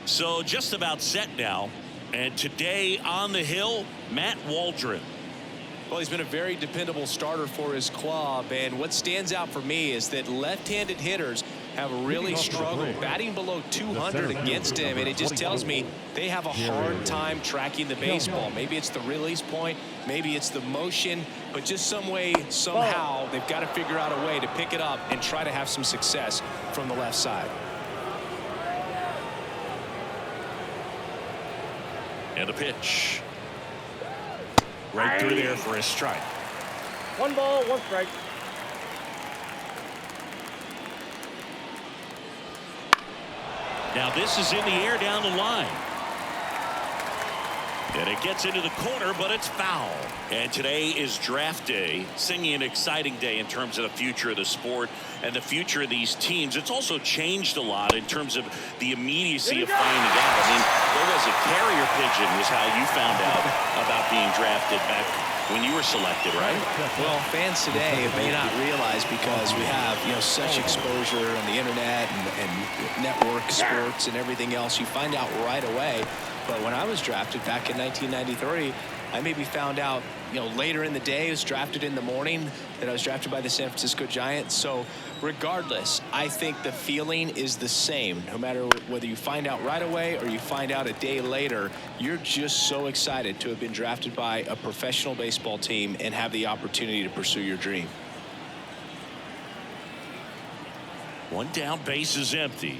So just about set now. And today on the hill, Matt Waldron. Well, he's been a very dependable starter for his club, and what stands out for me is that left-handed hitters have really struggled batting below 200 against him, and it just tells me they have a hard time tracking the baseball. Maybe it's the release point, maybe it's the motion, but just some way, somehow, they've got to figure out a way to pick it up and try to have some success from the left side. And a pitch. Right through there for a strike. 1 ball, 1 strike. Now this is in the air down the line. And it gets into the corner, but it's foul. And today is draft day. Singing an exciting day in terms of the future of the sport and the future of these teams. It's also changed a lot in terms of the immediacy of finding out. I mean, there was a carrier pigeon was how you found out about being drafted back when you were selected, right? Well, fans today may not realize, because we have, such exposure on the internet and network sports and everything else, you find out right away. But when I was drafted back in 1993, I maybe found out, later in the day. I was drafted in the morning that I was drafted by the San Francisco Giants. So regardless, I think the feeling is the same. No matter whether you find out right away or you find out a day later, you're just so excited to have been drafted by a professional baseball team and have the opportunity to pursue your dream. One down, base is empty.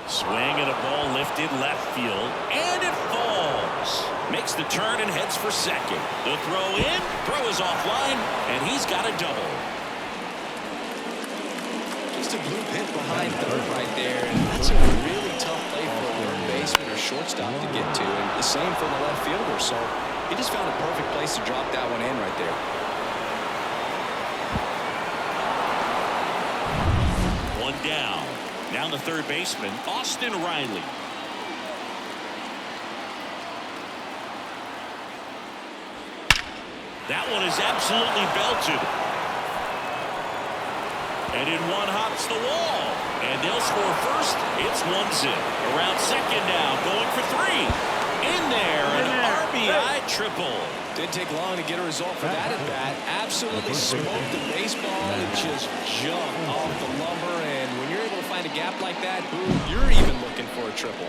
Swing and a ball lifted left field, and it falls. Makes the turn and heads for second. The throw in, throw is offline, and he's got a double. Just a blue pit behind third right there, and that's a really tough play for a third baseman or shortstop to get to, and the same for the left fielder. So he just found a perfect place to drop that one in right there. One down. Now the third baseman, Austin Riley. That one is absolutely belted. And in one hops the wall. And they'll score first. It's 1-0. Around second now, going for 3. In there, an RBI triple. Didn't take long to get a result for that at bat. Absolutely smoked the baseball and just jumped off the lumber. And when you're able to find a gap like that, you're even looking for a triple.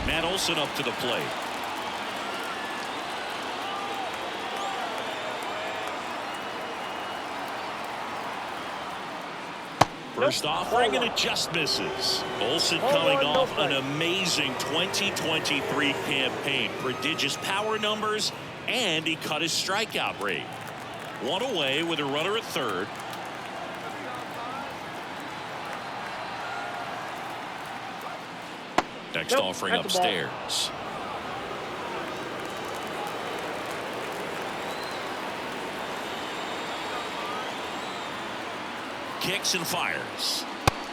Matt Olson up to the plate. First offering, and it just misses. Olson coming off an amazing 2023 campaign. Prodigious power numbers, and he cut his strikeout rate. One away with a runner at third. Next offering upstairs. Kicks and fires.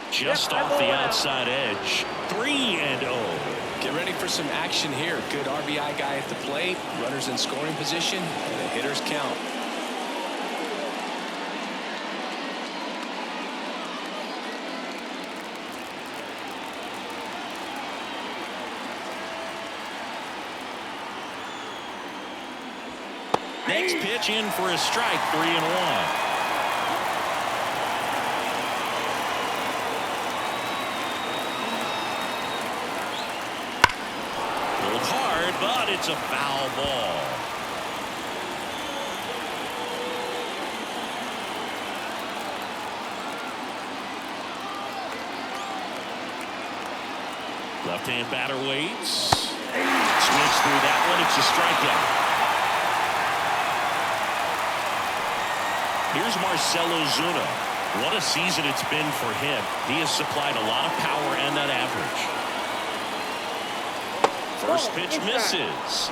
Just off the outside edge. 3-0. Get ready for some action here. Good RBI guy at the plate. Runners in scoring position. And the hitters count. Next pitch in for a strike. 3-1. But it's a foul ball. Left-hand batter waits. Swings through that one. It's a strikeout. Here's Marcell Ozuna. What a season it's been for him. He has supplied a lot of power and that average. First pitch misses.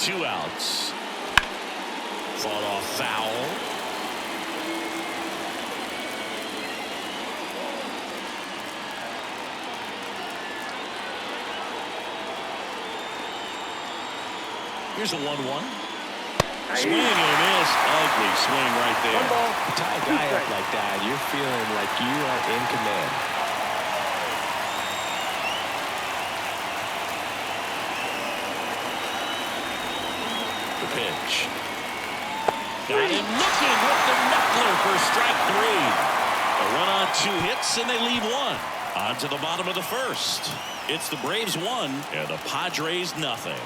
2 outs. Fought off foul. Here's a 1-1. Swing and a miss. Ugly swing right there. Tie a guy up like that, you're feeling like you are in command. The pitch. Got him looking with the knuckler for strike 3. A run on 2 hits and they leave 1. On to the bottom of the first. It's the Braves 1 and the Padres nothing.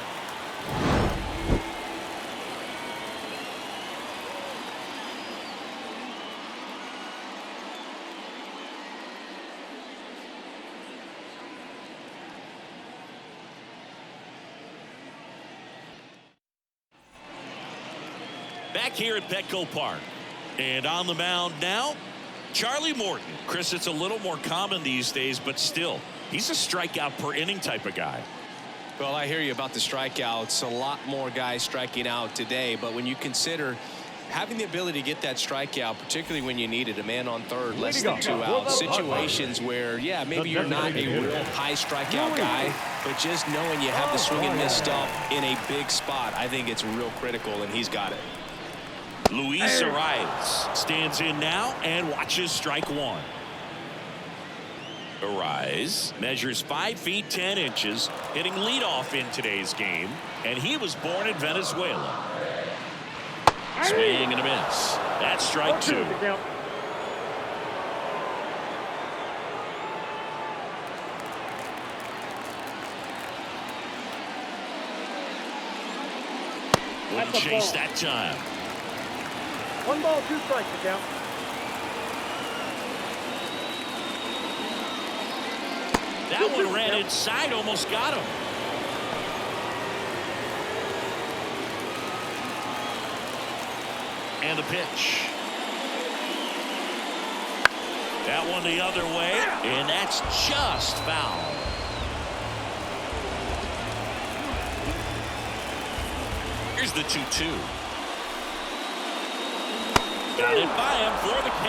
Back here at Petco Park. And on the mound now, Charlie Morton. Chris, it's a little more common these days, but still, he's a strikeout per inning type of guy. Well, I hear you about the strikeouts. A lot more guys striking out today, but when you consider having the ability to get that strikeout, particularly when you need it, a man on third, less than 2 outs, situations where, yeah, maybe you're not a real high strikeout guy, but just knowing you have the swing and miss stuff in a big spot, I think it's real critical, and he's got it. Luis Arias stands in now and watches strike 1. Arias measures 5 feet 10 inches, hitting leadoff in today's game, and he was born in Venezuela. Swing and a miss. That's strike 2. Wouldn't chase that time. 1 ball, 2 strikes to count. That one ran inside, almost got him. And the pitch. That one the other way, and that's just foul. Here's the 2-2. Got it by him for the K.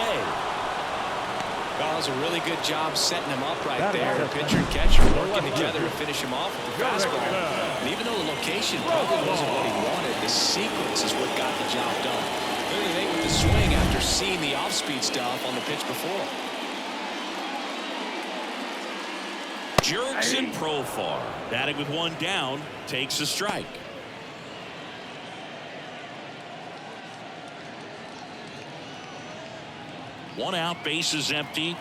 Well, it was a really good job setting him up right there. Pitcher and catcher working together to finish him off with the fastball. And even though the location probably wasn't what he wanted, the sequence is what got the job done. Clearly they with the swing after seeing the off-speed stuff on the pitch before. Jurickson Profar, batting with 1 down, takes a strike. One out, base is empty.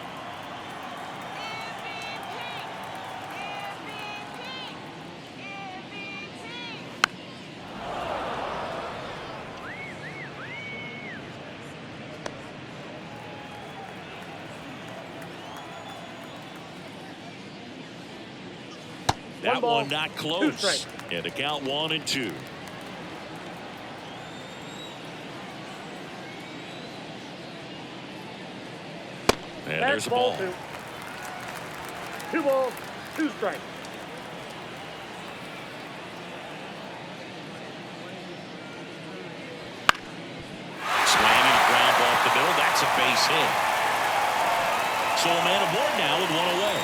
That one not close. And a count 1-2. And there's a ball. 2 balls, 2 strikes. Swinging a ground ball off the middle. That's a base hit. So a man aboard now with 1 away.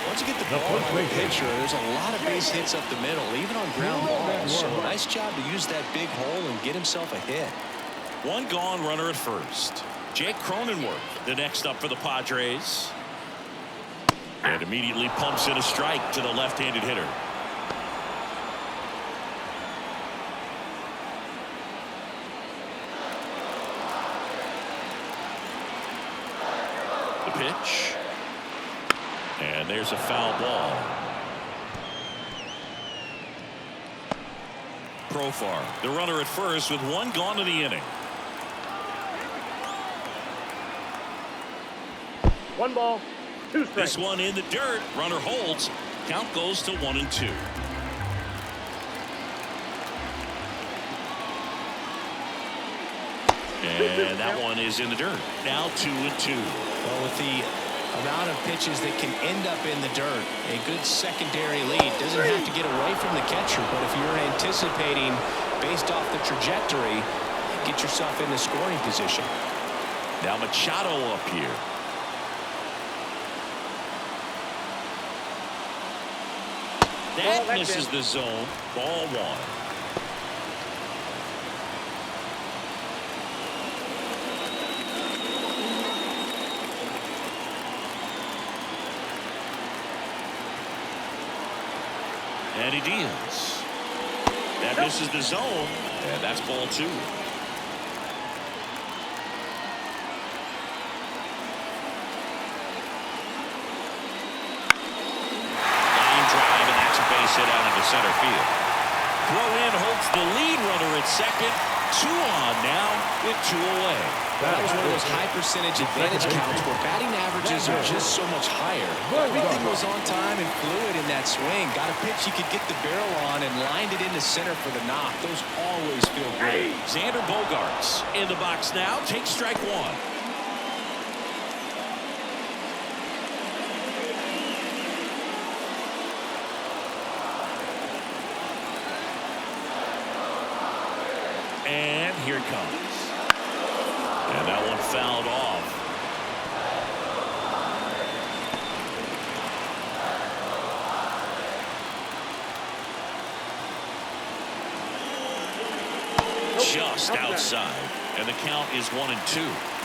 Once you get the ball to the pitcher, there's a lot of base hits up the middle, even on ground balls. So nice job to use that big hole and get himself a hit. 1 gone, runner at first. Jake Cronenworth, the next up for the Padres. And immediately pumps in a strike to the left-handed hitter. The pitch. And there's a foul ball. Profar, the runner at first with 1 gone in the inning. 1 ball, 2 strikes. This one in the dirt. Runner holds. Count goes to 1-2. And that one is in the dirt. Now 2-2. Well, with the amount of pitches that can end up in the dirt. A good secondary lead. Doesn't have to get away from the catcher, but if you're anticipating based off the trajectory, get yourself in the scoring position. Now Machado up here. That misses the zone. Ball one. And he deals. That misses the zone, and that's ball two. Line drive, and that's a base hit out into center field. Throw in holds the lead runner at second. 2 on now with 2 away. That was one of those high percentage advantage counts where batting averages are just so much higher. Everything was on time and fluid in that swing. Got a pitch you could get the barrel on and lined it into center for the knock. Those always feel great. Xander Bogaerts in the box now. Takes strike one. And here it comes. And that one fouled off. Just outside. And the count is 1-2.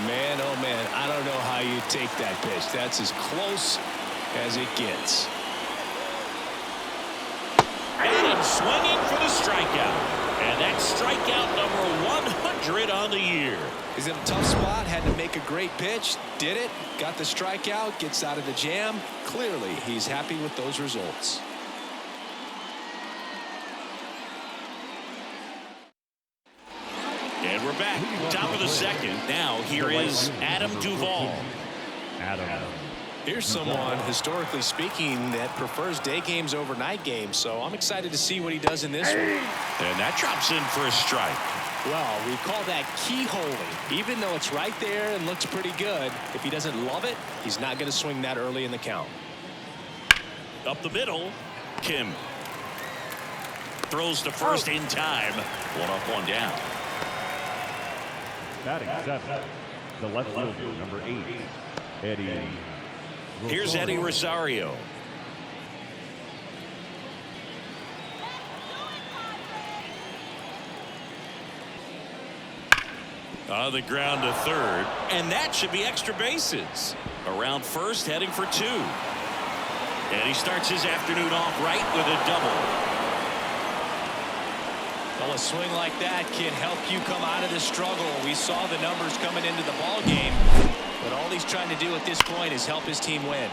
Man, oh man, I don't know how you take that pitch. That's as close as it gets. Got him swinging for the strikeout. And that's strikeout number 100 on the year. He's in a tough spot, had to make a great pitch, did it, got the strikeout, gets out of the jam. Clearly, he's happy with those results. And we're back, top of the second. Now, here is Adam Duvall. Here's someone, historically speaking, that prefers day games over night games, so I'm excited to see what he does in this one. And that drops in for a strike. Well, we call that keyholing. Even though it's right there and looks pretty good, if he doesn't love it, he's not going to swing that early in the count. Up the middle, Kim throws to first in time. 1 up, 1 down. Batting seventh, the left fielder, number 8, Eddie. Here's Eddie Rosario. On the ground to third, and that should be extra bases. Around first, heading for 2. And he starts his afternoon off right with a double. Well, a swing like that can help you come out of the struggle. We saw the numbers coming into the ball game, but all he's trying to do at this point is help his team win.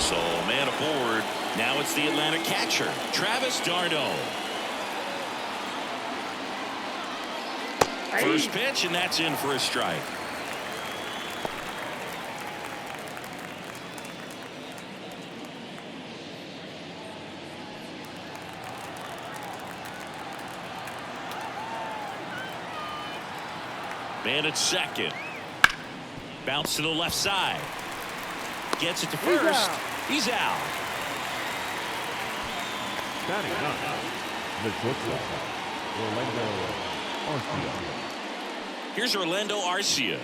So, man aboard. Now it's the Atlanta catcher, Travis d'Arnaud. First pitch, and that's in for a strike. Man at second. Bounce to the left side. Gets it to first. He's out. Batting ninth, the shortstop, Orlando Arcia. Here's Orlando Arcia.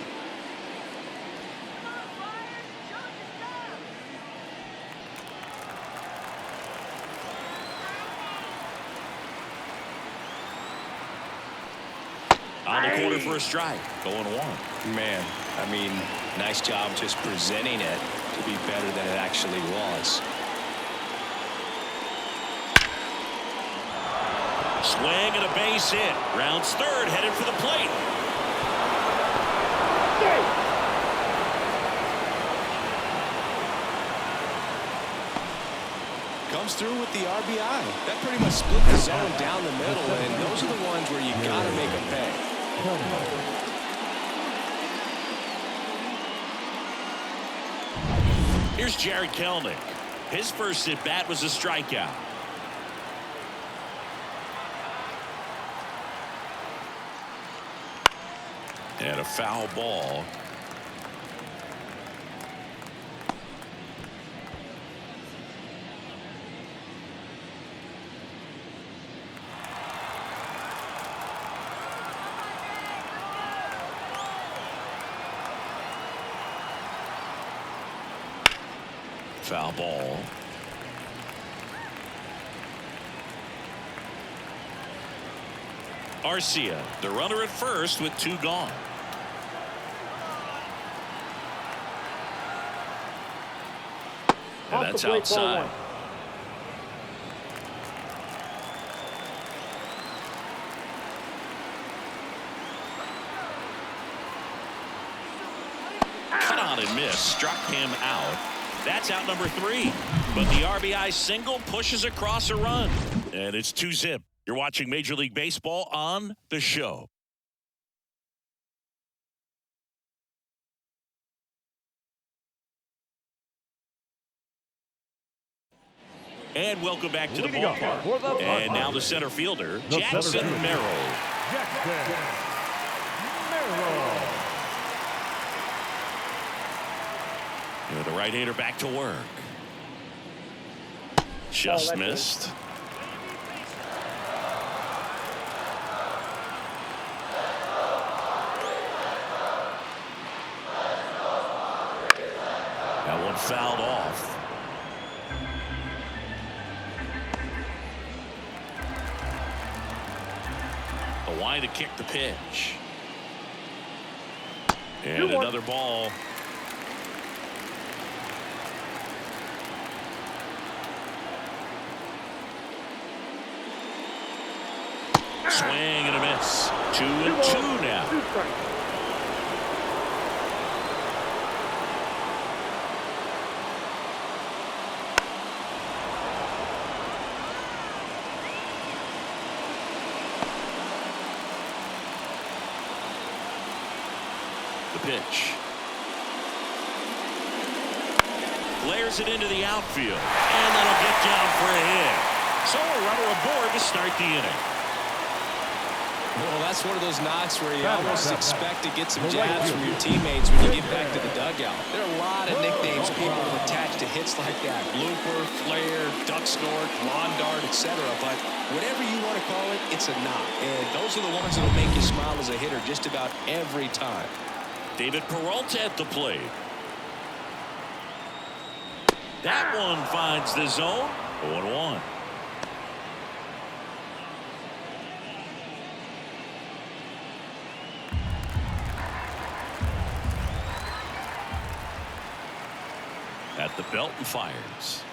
On the corner for a strike. Going 1. Man, I mean, nice job just presenting it to be better than it actually was. Swing and a base hit. Rounds third, headed for the plate. Comes through with the RBI. That pretty much split the zone down the middle, and those are the ones where you got to make them pay. Here's Jared Kelenic. His first at bat was a strikeout. And a foul ball. Foul ball. Arcia, the runner at first with 2 gone. And that's outside. Cut on and miss. Struck him out. That's out number 3. But the RBI single pushes across a run. And it's 2-zip. You're watching Major League Baseball on The Show. And welcome back to the ballpark. And now the center fielder, Jackson Merrill. And the right-hander back to work. Just missed. That one fouled off. The line to kick the pitch. And another ball. Swing and a miss. 2-2 now. The pitch. Flares it into the outfield. And that'll get down for a hit. So a runner aboard to start the inning. Well, that's one of those knocks where you almost expect to get some jabs from your teammates when you get back to the dugout. There are a lot of nicknames people have attached to hits like that. Blooper, flare, duck snort, lawn dart, etc. But whatever you want to call it, it's a knock. And those are the ones that will make you smile as a hitter just about every time. David Peralta at the plate. That one finds the zone. 0-1. At the belt and fires.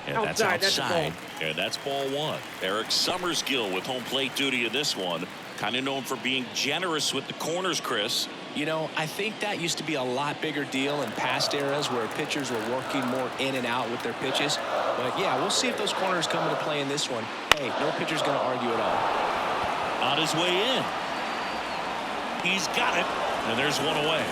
And that's outside. And that's ball 1. Eric Summersgill with home plate duty in this one. Kind of known for being generous with the corners, Chris. You know, I think that used to be a lot bigger deal in past eras where pitchers were working more in and out with their pitches. But yeah, we'll see if those corners come into play in this one. Hey, no pitcher's going to argue at all. On his way in. He's got it. And there's one away.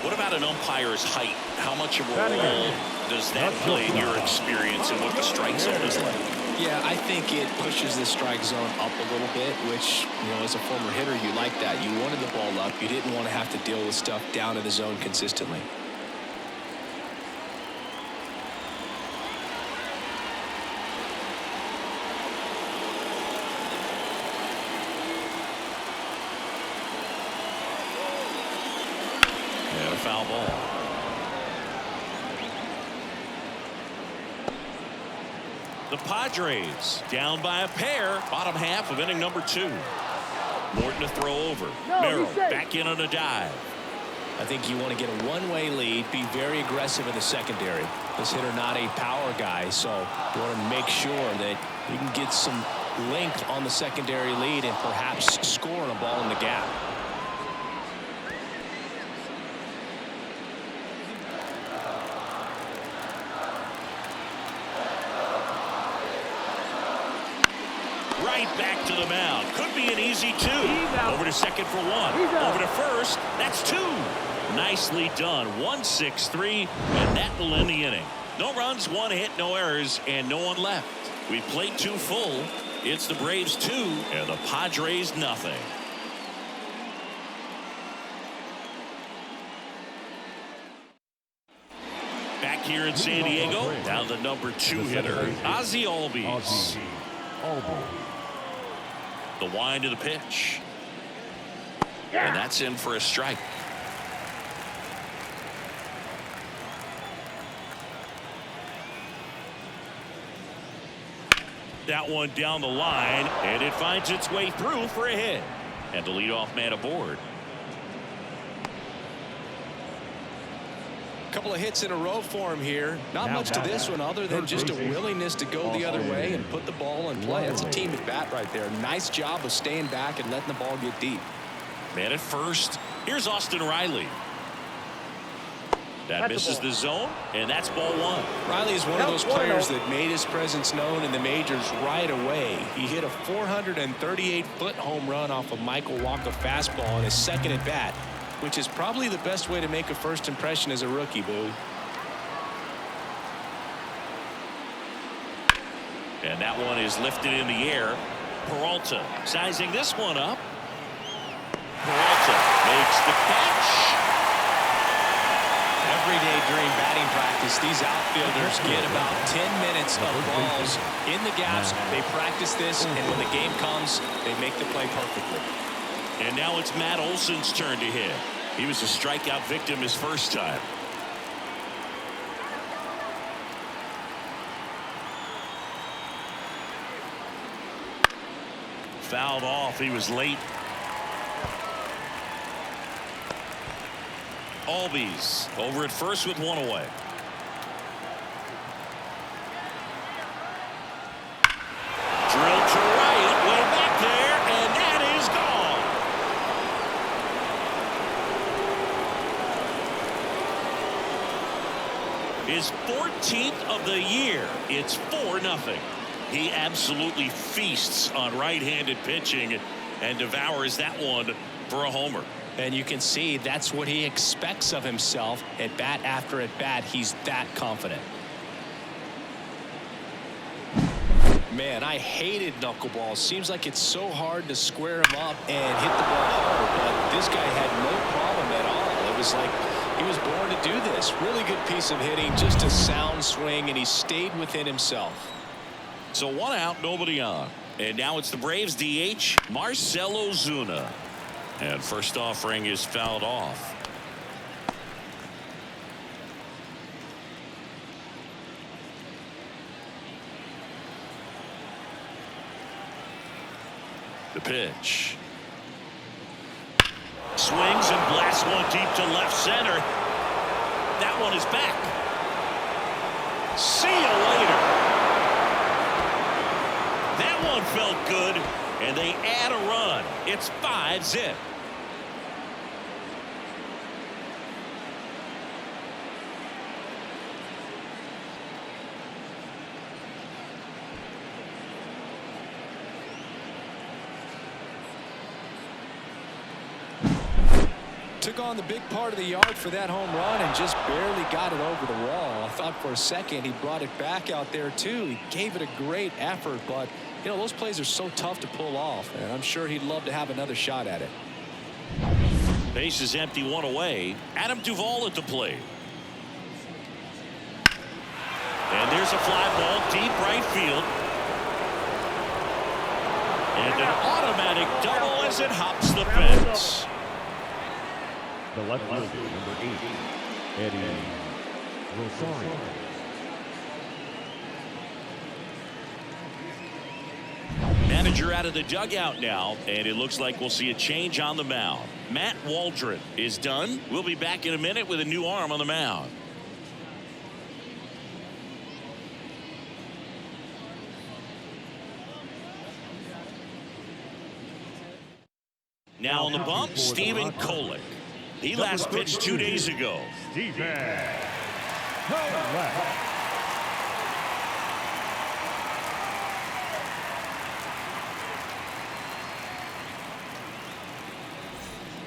What about an umpire's height? How much of a role does that play in your experience and what the strike zone is like? Yeah, I think it pushes the strike zone up a little bit, which, you know, as a former hitter, you like that. You wanted the ball up. You didn't want to have to deal with stuff down in the zone consistently. And a foul ball. The Padres down by a pair. Bottom half of inning number 2. Morton to throw over. Merrill back in on a dive. I think you want to get a one-way lead, be very aggressive in the secondary. This hitter not a power guy, so you want to make sure that you can get some length on the secondary lead and perhaps score on a ball in the gap. Right back to the mound. Could be an easy 2. Over to second for 1. Over to first. That's 2. Nicely done. 1-6-3, and that will end the inning. No runs, 1 hit, no errors, and no one left. We played 2 full. It's the Braves 2 and the Padres nothing. Back here in San Diego, now the number 2 hitter, Ozzie Albies. The wind of the pitch. And that's in for a strike. That one down the line, and it finds its way through for a hit. And the leadoff man aboard. Couple of hits in a row for him here. Not much to this one other than just a willingness to go the other way and put the ball in play. That's a team at bat right there. Nice job of staying back and letting the ball get deep. Man at first. Here's Austin Riley. That misses the zone, and that's ball 1. Riley is one of those players that made his presence known in the majors right away. He hit a 438-foot home run off of Michael Walker fastball in his second at bat, which is probably the best way to make a first impression as a rookie, Boo. And that one is lifted in the air. Peralta sizing this one up. Peralta makes the catch. Every day during batting practice, these outfielders get about 10 minutes of balls in the gaps. They practice this, and when the game comes, they make the play perfectly. And now it's Matt Olson's turn to hit. He was a strikeout victim his first time. Fouled off. He was late. Albies over at first with one away. Drilled to right, way back there, and that is gone. His 14th of the year. It's 4-0. He absolutely feasts on right-handed pitching and devours that one for a homer. And you can see that's what he expects of himself at bat after at bat. He's that confident. Man, I hated knuckleballs. Seems like it's so hard to square him up and hit the ball hard, but this guy had no problem at all. It was like he was born to do this. Really good piece of hitting, just a sound swing, and he stayed within himself. So 1 out, nobody on. And now it's the Braves DH, Marcell Ozuna. And first offering is fouled off. The pitch. Swings and blasts one deep to left center. That one is back. See you later. That one felt good, and they add a run. It's 5-0. Took on the big part of the yard for that home run and just barely got it over the wall. I thought for a second he brought it back out there too. He gave it a great effort, but you know, those plays are so tough to pull off, and I'm sure he'd love to have another shot at it. Base is empty, one away. Adam Duvall at the plate. And there's a fly ball deep right field. And an automatic double as it hops the fence. The left fielder, number 8, Eddie Rosario. Manager out of the dugout now, and it looks like we'll see a change on the mound. Matt Waldron is done. We'll be back in a minute with a new arm on the mound. Now on the bump, Stephen Kolek. He last pitched 2 days ago. Stephen Kolek.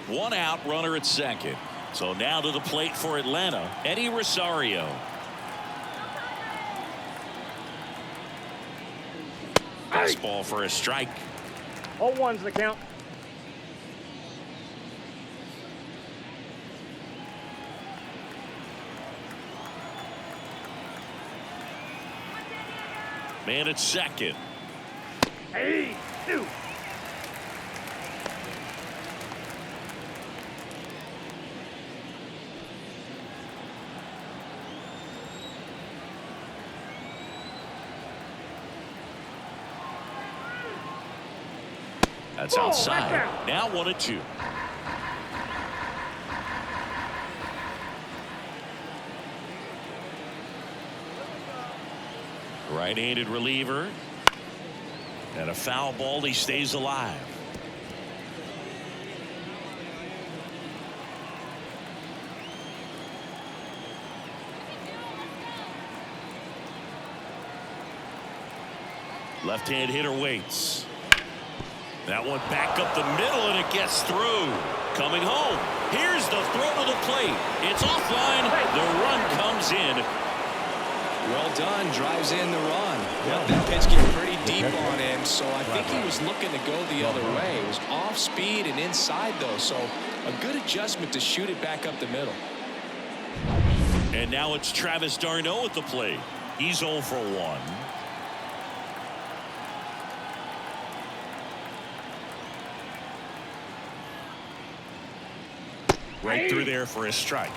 One out, runner at second. So now to the plate for Atlanta, Eddie Rosario. Fastball for a strike. All ones the count. Man at second. Hey, two. That's outside. Now 1-2. Right-handed reliever. And a foul ball. He stays alive. Left-hand hitter waits. That one back up the middle, and it gets through. Coming home. Here's the throw to the plate. It's offline. The run comes in. Well done. Drives in the run. Well, that pitch came pretty deep on him, so I think he was looking to go the other way. It was off speed and inside, though, so a good adjustment to shoot it back up the middle. And now it's Travis d'Arnaud at the plate. He's 0 for 1. Right through there for a strike.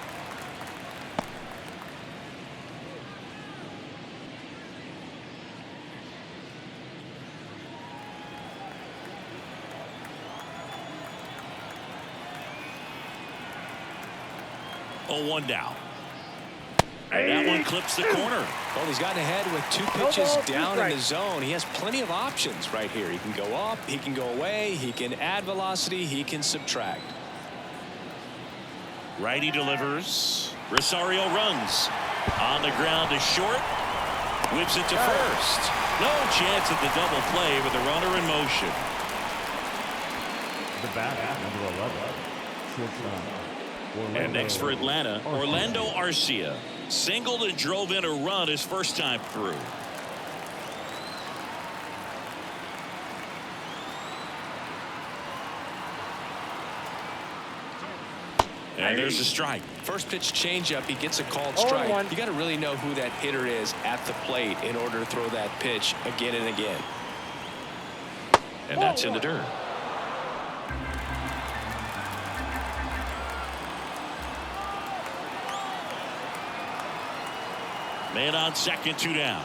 Oh, 1 down. And that one clips the corner. Well, he's gotten ahead with 2 pitches down in the zone. He has plenty of options right here. He can go up, he can go away, he can add velocity, he can subtract. Righty delivers. Rosario runs. On the ground to short. Whips it to first. No chance at the double play with the runner in motion. The bat, number 11. Shortstop. And next for Atlanta, Orlando Arcia. Singled and drove in a run his first time through. And there's a strike. First pitch changeup, he gets a called strike. You got to really know who that hitter is at the plate in order to throw that pitch again and again. And that's in the dirt. Man on second, 2 down.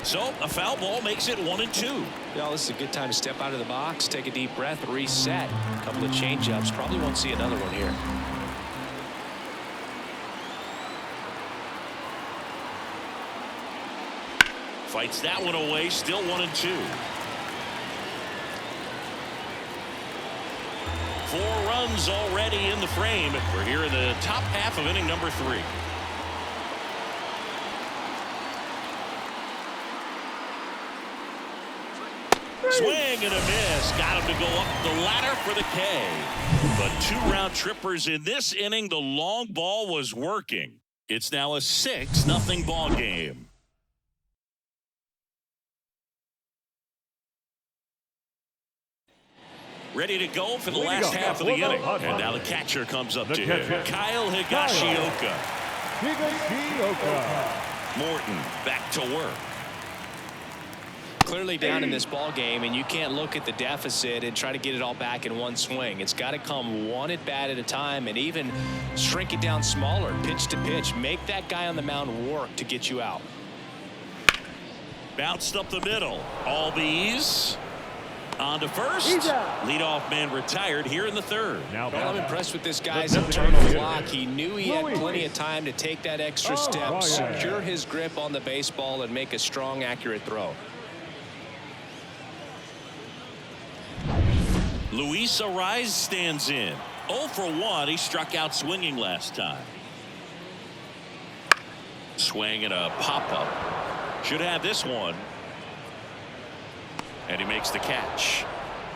So a foul ball makes it 1-2. Yeah, this is a good time to step out of the box, take a deep breath, reset. A couple of changeups. Probably won't see another one here. Fights that one away. Still 1-2. 4 runs already in the frame. We're here in the top half of inning number 3. Swing and a miss. Got him to go up the ladder for the K. But 2 round trippers in this inning. The long ball was working. It's now a 6-0 ball game. Ready to go for the last half of the inning. And now the catcher comes up to him. Kyle Higashioka. Morton back to work. Clearly down in this ball game, and you can't look at the deficit and try to get it all back in one swing. It's got to come one at bat at a time, and even shrink it down smaller, pitch to pitch. Make that guy on the mound work to get you out. Bounced up the middle. Albies on to first. Leadoff man retired here in the 3rd. Well, I'm impressed with this guy's internal clock. He knew he had plenty of time to take that extra step, secure his grip on the baseball, and make a strong, accurate throw. Luis Arraez stands in. 0 for 1. He struck out swinging last time. Swing and a pop-up. Should have this one. And he makes the catch.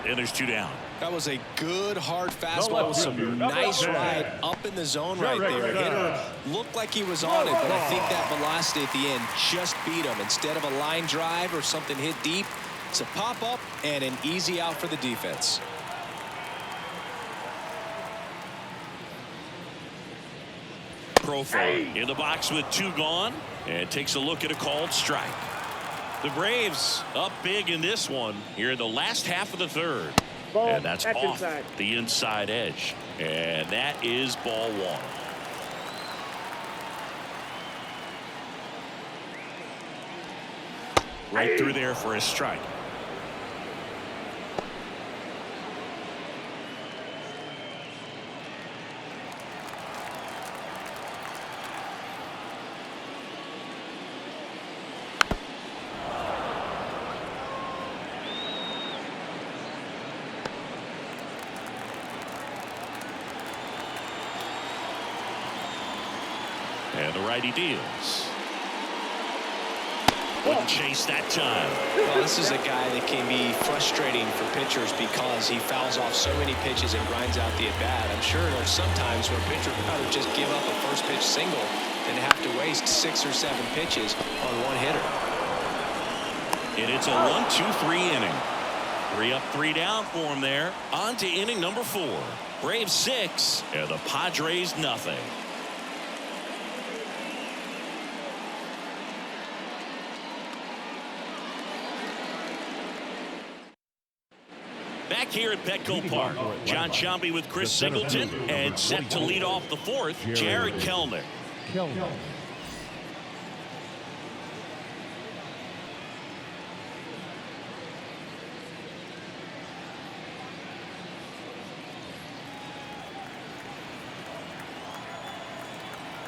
And there's 2 down. That was a good hard fastball with some nice ride up in the zone right there. Hitter looked like he was on it, but I think that velocity at the end just beat him. Instead of a line drive or something hit deep, it's a pop-up and an easy out for the defense. Profile in the box with 2 gone and takes a look at a called strike. The Braves up big in this one here in the last half of the third. Ball. And that's off inside. the inside edge. And that is ball one. Right through there for a strike. And the righty deals. Wouldn't chase that time. Well, this is a guy that can be frustrating for pitchers because he fouls off so many pitches and grinds out the at-bat. I'm sure there's some times where a pitcher would rather just give up a first pitch single than have to waste 6 or 7 pitches on one hitter. And it's a 1-2-3 inning. 3 up, 3 down for him there. On to inning number 4. Braves 6 and the Padres nothing. Back here at Petco Park, John Sciambi with Chris Singleton, and set to lead off the 4th, Jared Kelenic.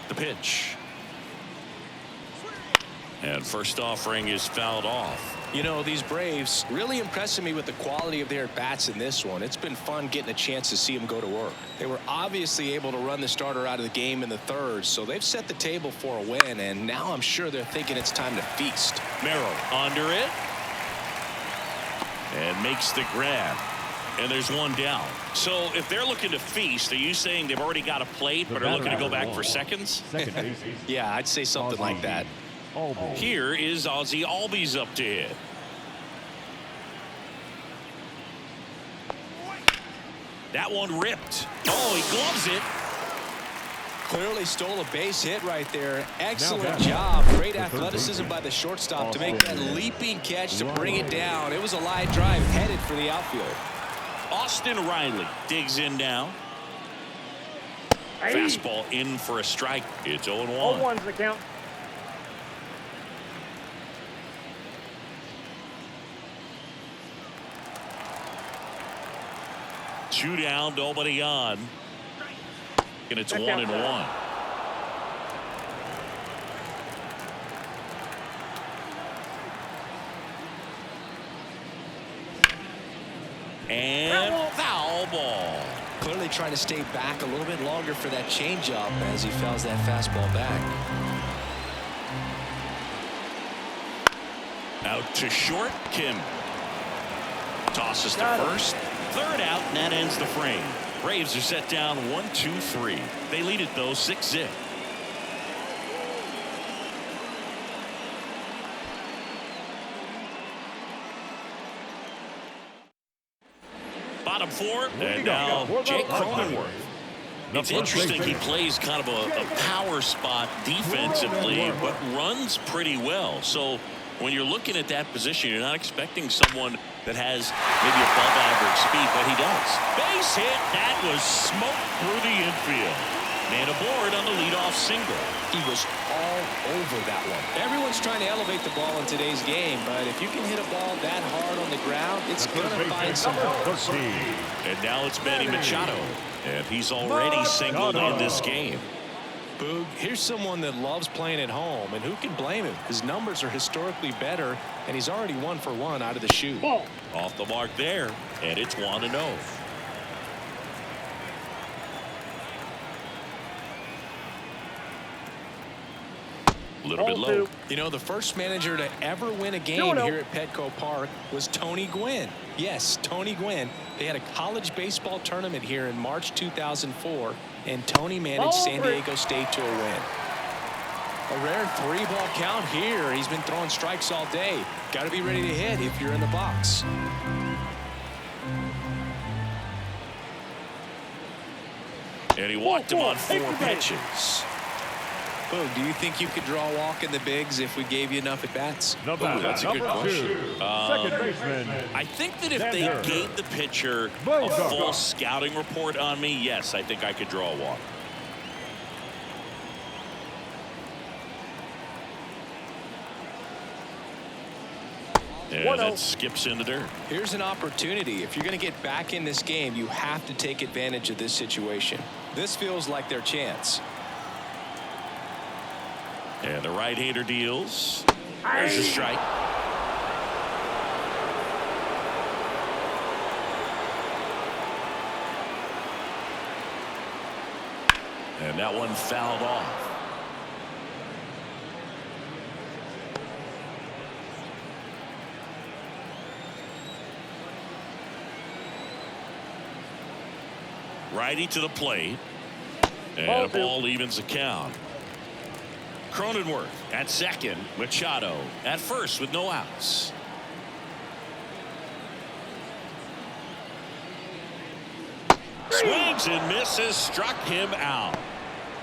The pitch. And first offering is fouled off. You know, these Braves really impressing me with the quality of their at-bats in this one. It's been fun getting a chance to see them go to work. They were obviously able to run the starter out of the game in the 3rd, so they've set the table for a win, and now I'm sure they're thinking it's time to feast. Merrill under it. And makes the grab. And there's one down. So if they're looking to feast, are you saying they've already got a plate but are looking to go back for seconds? Yeah, I'd say something like that. Here is Ozzie Albies up to hit. That one ripped. Oh, he gloves it. Clearly stole a base hit right there. Excellent job. Great athleticism by the shortstop to make that leaping catch to bring it down. It was a line drive headed for the outfield. Austin Riley digs in now. Fastball in for a strike. It's 0-1. 0-1's the count. Two down, nobody on. And it's 1-1. And foul ball. Clearly trying to stay back a little bit longer for that changeup as he fouls that fastball back. Out to short, Kim. Tosses to first. 3rd out, and that ends the frame. Braves are set down 1-2-3. They lead it though 6-0. Bottom 4, and now Jake Cronenworth. It's interesting, he plays kind of a power spot defensively, but runs pretty well. So when you're looking at that position, you're not expecting someone that has maybe above average speed, but he does. Base hit, that was smoked through the infield. Man aboard on the leadoff single. He was all over that one. Everyone's trying to elevate the ball in today's game, but if you can hit a ball that hard on the ground, it's going to find some holes. And now it's Manny Machado, and he's already singled in this game. Boog, here's someone that loves playing at home, and who can blame him? His numbers are historically better, and he's already 1 for 1 out of the chute. Off the mark there, and it's 1-0. A little bit low. You know, the first manager to ever win a game here at Petco Park was Tony Gwynn. Yes, Tony Gwynn. They had a college baseball tournament here in March 2004, and Tony managed San Diego State to a win. A rare 3-ball count here. He's been throwing strikes all day. Got to be ready to hit if you're in the box. And he walked him on 4 pitches. Boog, do you think you could draw a walk in the bigs if we gave you enough at-bats? The batter, That's a good number question. 2, second baseman. I think that if they Xander. gave the pitcher a Bogarts. full scouting report on me, yes, I think I could draw a walk. And it skips in the dirt. Here's an opportunity. If you're going to get back in this game, you have to take advantage of this situation. This feels like their chance. And the right-hander deals. There's a strike. And that one fouled off. Righty to the plate. And a ball evens the count. Cronenworth at second. Machado at first with no outs. Swings and misses. Struck him out.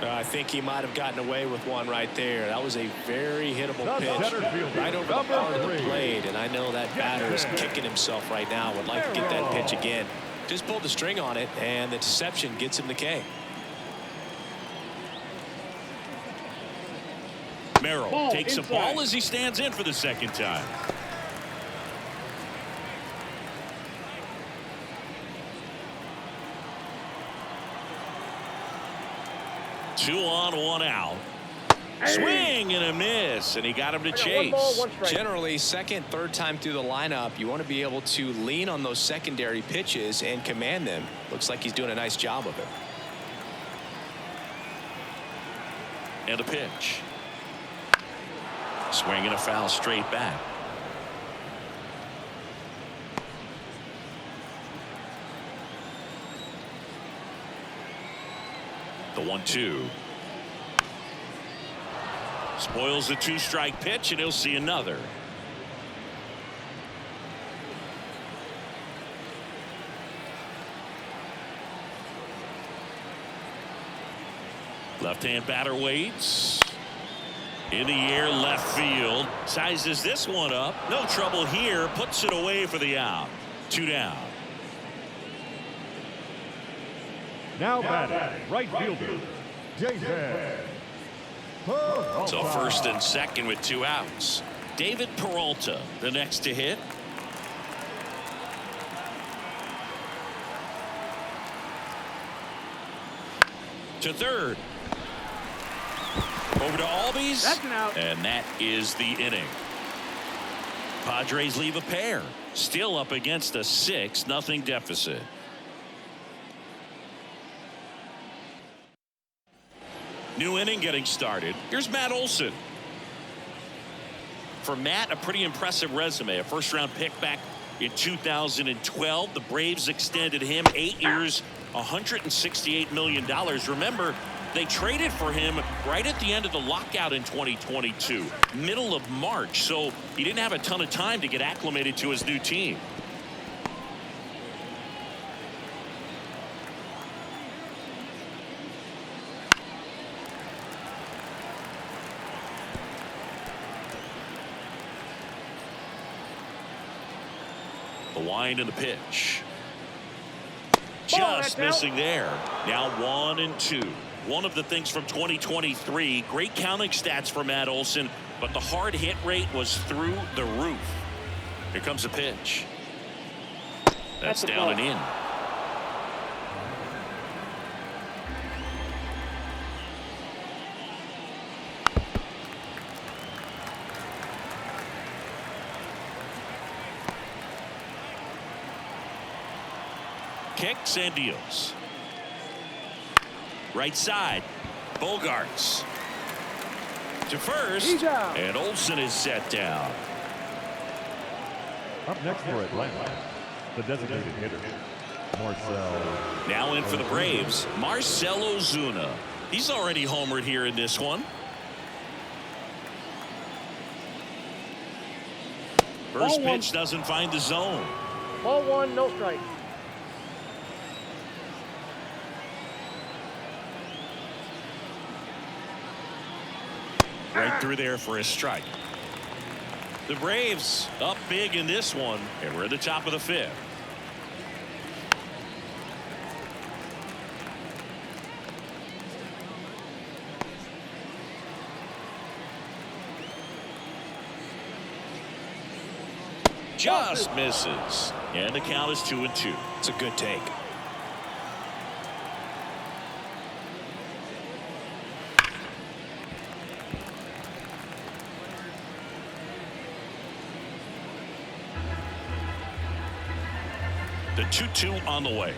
I think he might have gotten away with one right there. That was a very hittable The pitch center fielder, right over the number heart of the 3. plate. And I know that batter is kicking himself right now. Would like to get that pitch again. Just pulled the string on it, and the deception gets him the K. Merrill takes a ball as he stands in for the second time. Two on, one out. Swing and a miss, and he got him to chase. 1 ball, 1 strike. Generally, second, third time through the lineup, you want to be able to lean on those secondary pitches and command them. Looks like he's doing a nice job of it. And a pitch. Swing and a foul straight back. The 1-2. Spoils the 2-strike pitch, and he'll see another. Left-hand batter waits. In the air, left field. Sizes this one up. No trouble here. Puts it away for the out. 2 down. Now batting, right fielder, Jason. So first and second with 2 outs. David Peralta, the next to hit. To third. Over to Albies. That's an out. And that is the inning. Padres leave a pair. Still up against a 6-0 deficit. New inning getting started. Here's Matt Olson. For Matt, a pretty impressive resume. A first-round pick back in 2012. The Braves extended him 8 years, $168 million. Remember, they traded for him right at the end of the lockout in 2022, middle of March. So he didn't have a ton of time to get acclimated to his new team. The wind and the pitch. Just missing there. Now 1-2. One of the things from 2023, great counting stats for Matt Olson, but the hard hit rate was through the roof. Here comes the pitch. That's down and in. Kicks and deals. Right side. Bogarts. To first. He's out. And Olson is set down. Up next for Atlanta, the designated hitter, Marcell. Now in for the Braves, Marcell Ozuna. He's already homered here in this one. First pitch doesn't find the zone. Ball 1, no strike. Right through there for a strike. The Braves up big in this one, and we're at the top of the 5th. Just misses, and the count is 2-2. It's a good take. The 2-2 on the way.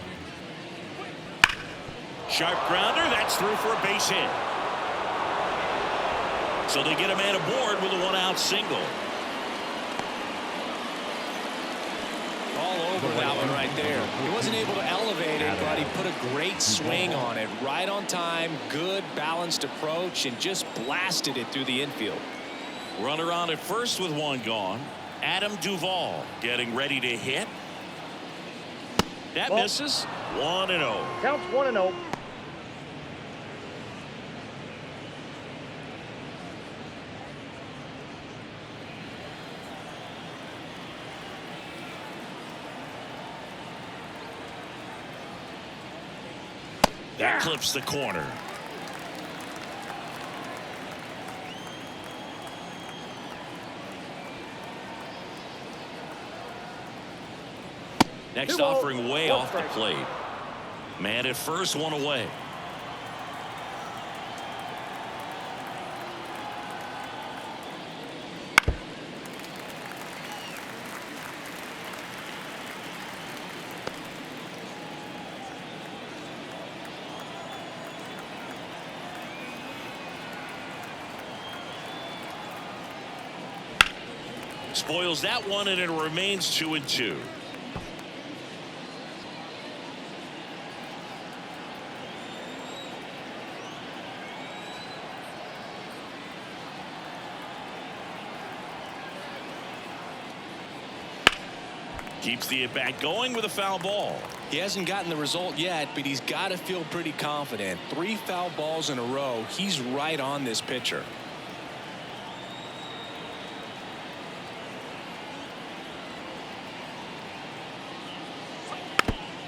Sharp grounder. That's through for a base hit. So they get a man aboard with a 1-out single. All over that one right there. He wasn't able to elevate it, but he put a great swing on it. Right on time, good balanced approach, and just blasted it through the infield. Runner on at first with 1 gone. Adam Duvall getting ready to hit. That misses. 1-0. Counts 1-0. That clips the corner. Next offering way off the plate. Man at first, 1 away. Spoils that one, and it remains 2-2. Keeps the at-bat going with a foul ball. He hasn't gotten the result yet, but he's got to feel pretty confident. 3 foul balls in a row. He's right on this pitcher.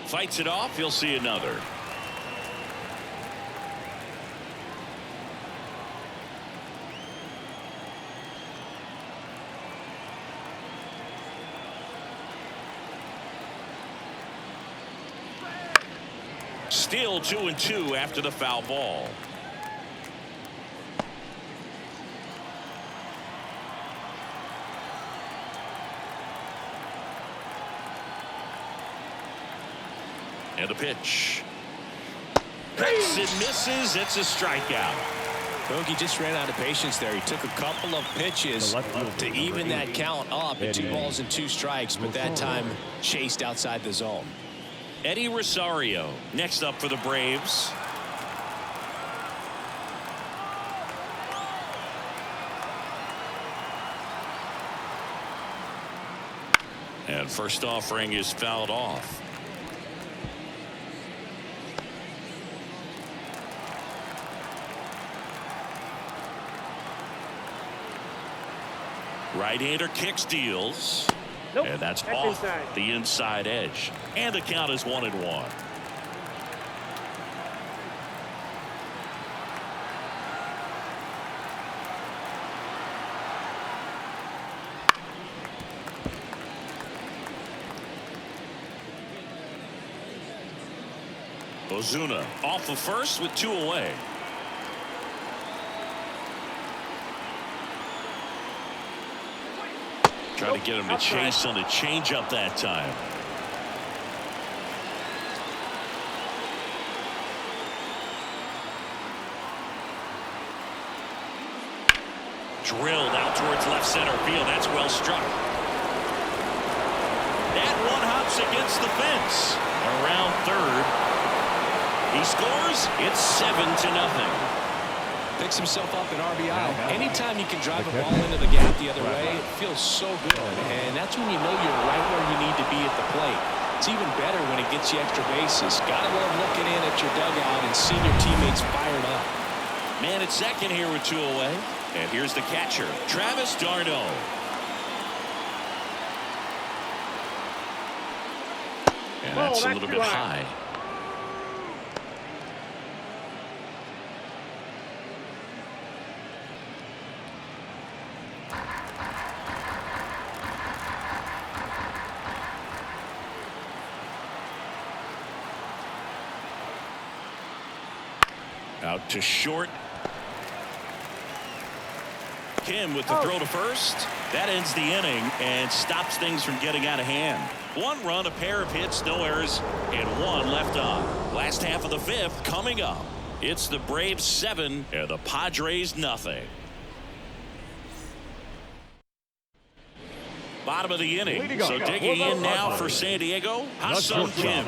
Fights it off. He'll see another. Still 2-2 after the foul ball. And the pitch. Hits and misses. It's a strikeout. Bogey just ran out of patience there. He took a couple of pitches to even that count up at 2 balls and 2 strikes, but that time chased outside the zone. Eddie Rosario next up for the Braves. And first offering is fouled off. Right-hander kicks, deals. Nope. And that's That's off inside. the inside edge. And the count is 1-1. Ozuna off of first with 2 away. Trying to get him to chase on the changeup that time. Drilled out towards left center field. That's well struck. That one hops against the fence. Around third. He scores. It's 7-0. Picks himself up an RBI. Anytime you can drive a ball into the gap the other way, it feels so good. And that's when you know you're right where you need to be at the plate. It's even better when it gets you extra bases. Gotta love looking in at your dugout and seeing your teammates fired up. Man at second here with 2 away. And here's the catcher, Travis d'Arnaud. And that's a little bit high. Out to short. Kim with the throw to first. That ends the inning and stops things from getting out of hand. 1 run, a pair of hits, no errors, and 1 left on. Last half of the 5th coming up. It's the Braves 7 and the Padres nothing. Bottom of the inning. So digging in now for San Diego, Ha-Seong Kim.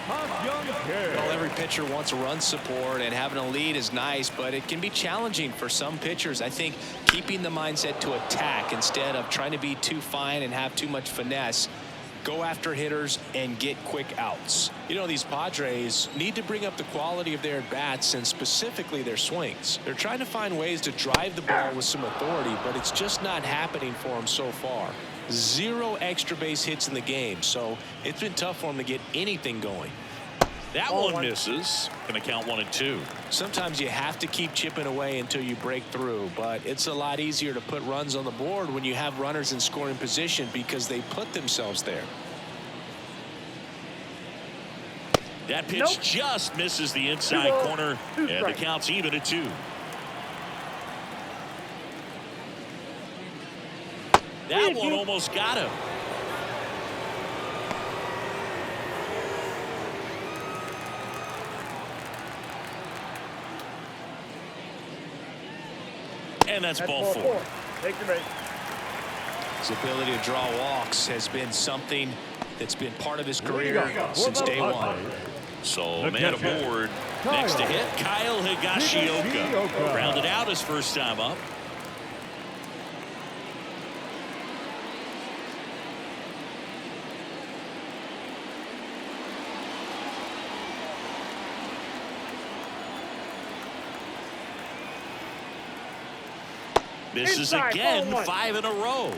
Well, every pitcher wants run support, and having a lead is nice, but it can be challenging for some pitchers. I think keeping the mindset to attack instead of trying to be too fine and have too much finesse. Go after hitters and get quick outs. You know, these Padres need to bring up the quality of their bats and specifically their swings. They're trying to find ways to drive the ball with some authority, but it's just not happening for them so far. 0 extra base hits in the game, so it's been tough for them to get anything going. That one misses. Gonna count 1 and 2. Sometimes you have to keep chipping away until you break through, but it's a lot easier to put runs on the board when you have runners in scoring position because they put themselves there. That pitch just misses the inside corner, and the count's even at 2. That one almost got him. And that's ball 4. Take the race. His ability to draw walks has been something that's been part of his career since day 1. So man aboard. Next to hit, Kyle Higashioka. Rounded out his first time up. Misses again, 5 in a row.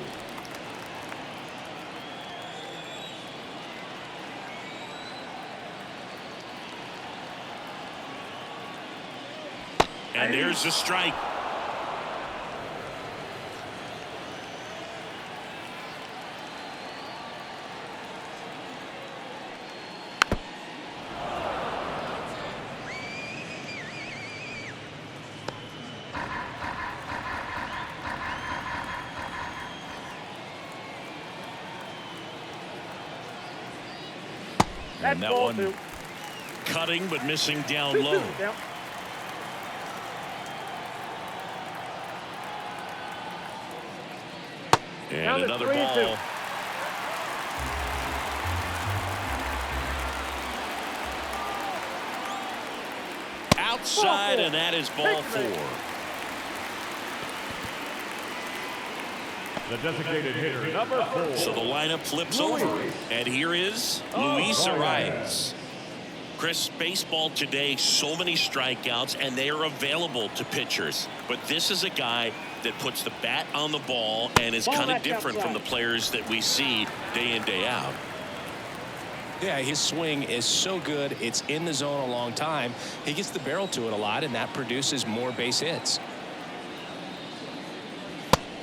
And there's the strike. And that one cutting but missing down low. And another ball. Outside, and that is ball 4. The designated hitter, number 4. So the lineup flips over, and here is Luis Arias. Chris, baseball today, so many strikeouts, and they are available to pitchers. But this is a guy that puts the bat on the ball and is kind of different from the players that we see day in, day out. Yeah, his swing is so good. It's in the zone a long time. He gets the barrel to it a lot, and that produces more base hits.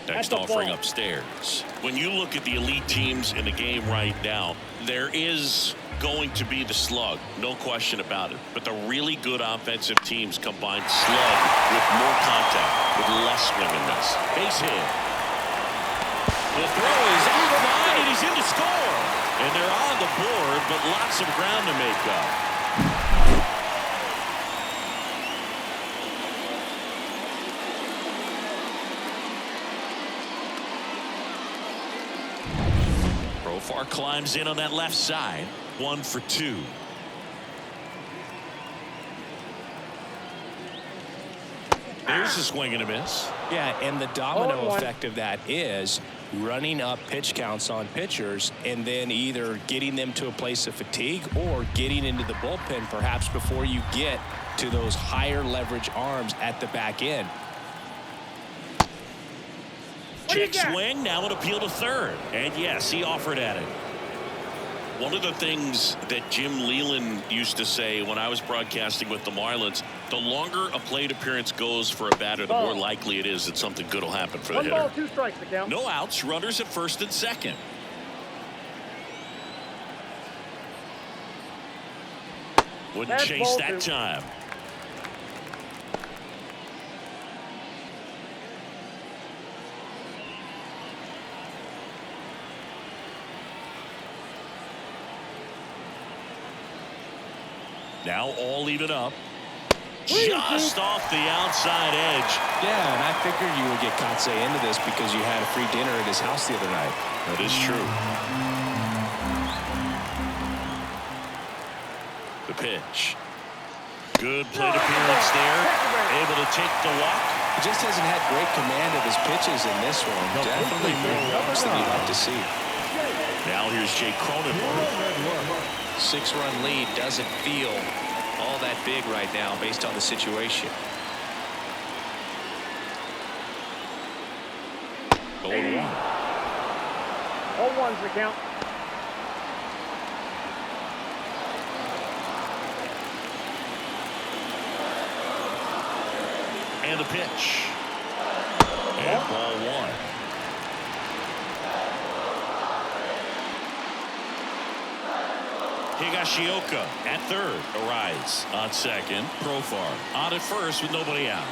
Next offering upstairs. When you look at the elite teams in the game right now, there is going to be the slug, no question about it. But the really good offensive teams combine slug with more contact, with less swing and miss. Base hit. The throw is outside, and he's in to score. And they're on the board, but lots of ground to make up. Profar climbs in on that left side. 1 for 2. There's a swing and a miss. Yeah, and the domino effect of that is running up pitch counts on pitchers and then either getting them to a place of fatigue or getting into the bullpen perhaps before you get to those higher leverage arms at the back end. Check swing, now an appeal to third. And yes, he offered at it. One of the things that Jim Leland used to say when I was broadcasting with the Marlins, the longer a plate appearance goes for a batter, the more likely it is that something good will happen for the hitter. 1 ball, 2 strikes to count. No outs, runners at first and second. Wouldn't chase that time. Now all even up. Just off the outside edge. Yeah, and I figured you would get Kotsay into this because you had a free dinner at his house the other night. That is true. The pitch. Good plate appearance there. Able to take the walk. He just hasn't had great command of his pitches in this one. Definitely more walks than you'd like to see. Now here's Jake Cronenworth. 6-run lead doesn't feel all that big right now based on the situation. 0-1. All ones to count. And the pitch. And ball 1. Higashioka at third. Arise on second. Profar on at first with nobody out.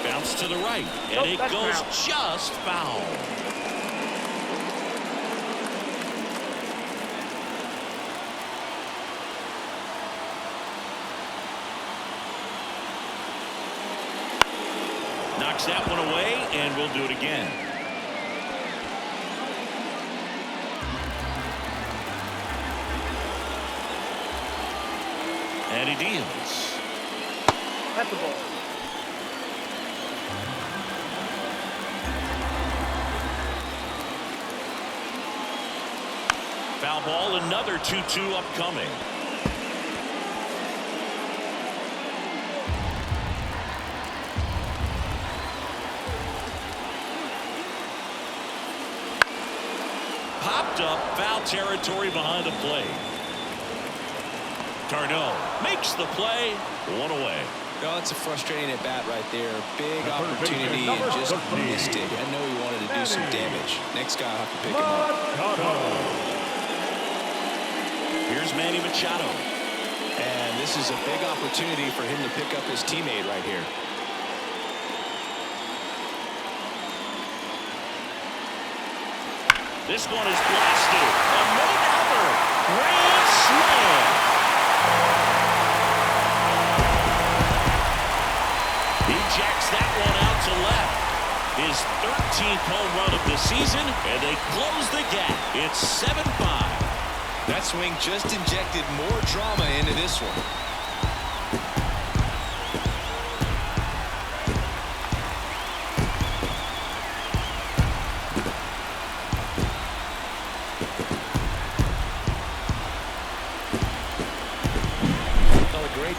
Bounce to the right, and it goes just foul. Knocks that one away, and we'll do it again. And he deals. That's the ball. Foul ball, another 2-2 upcoming. Popped up, foul territory behind the plate. Tarno makes the play, one away. Oh, it's a frustrating at bat right there. Big opportunity and just missed it. I know he wanted to do some damage. Next guy will have to pick him up. Here's Manny Machado. And this is a big opportunity for him to pick up his teammate right here. This one is blasted. A no-doubter. Grand slam. He jacks that one out to left. His 13th home run of the season, and they close the gap. It's 7-5. That swing just injected more drama into this one.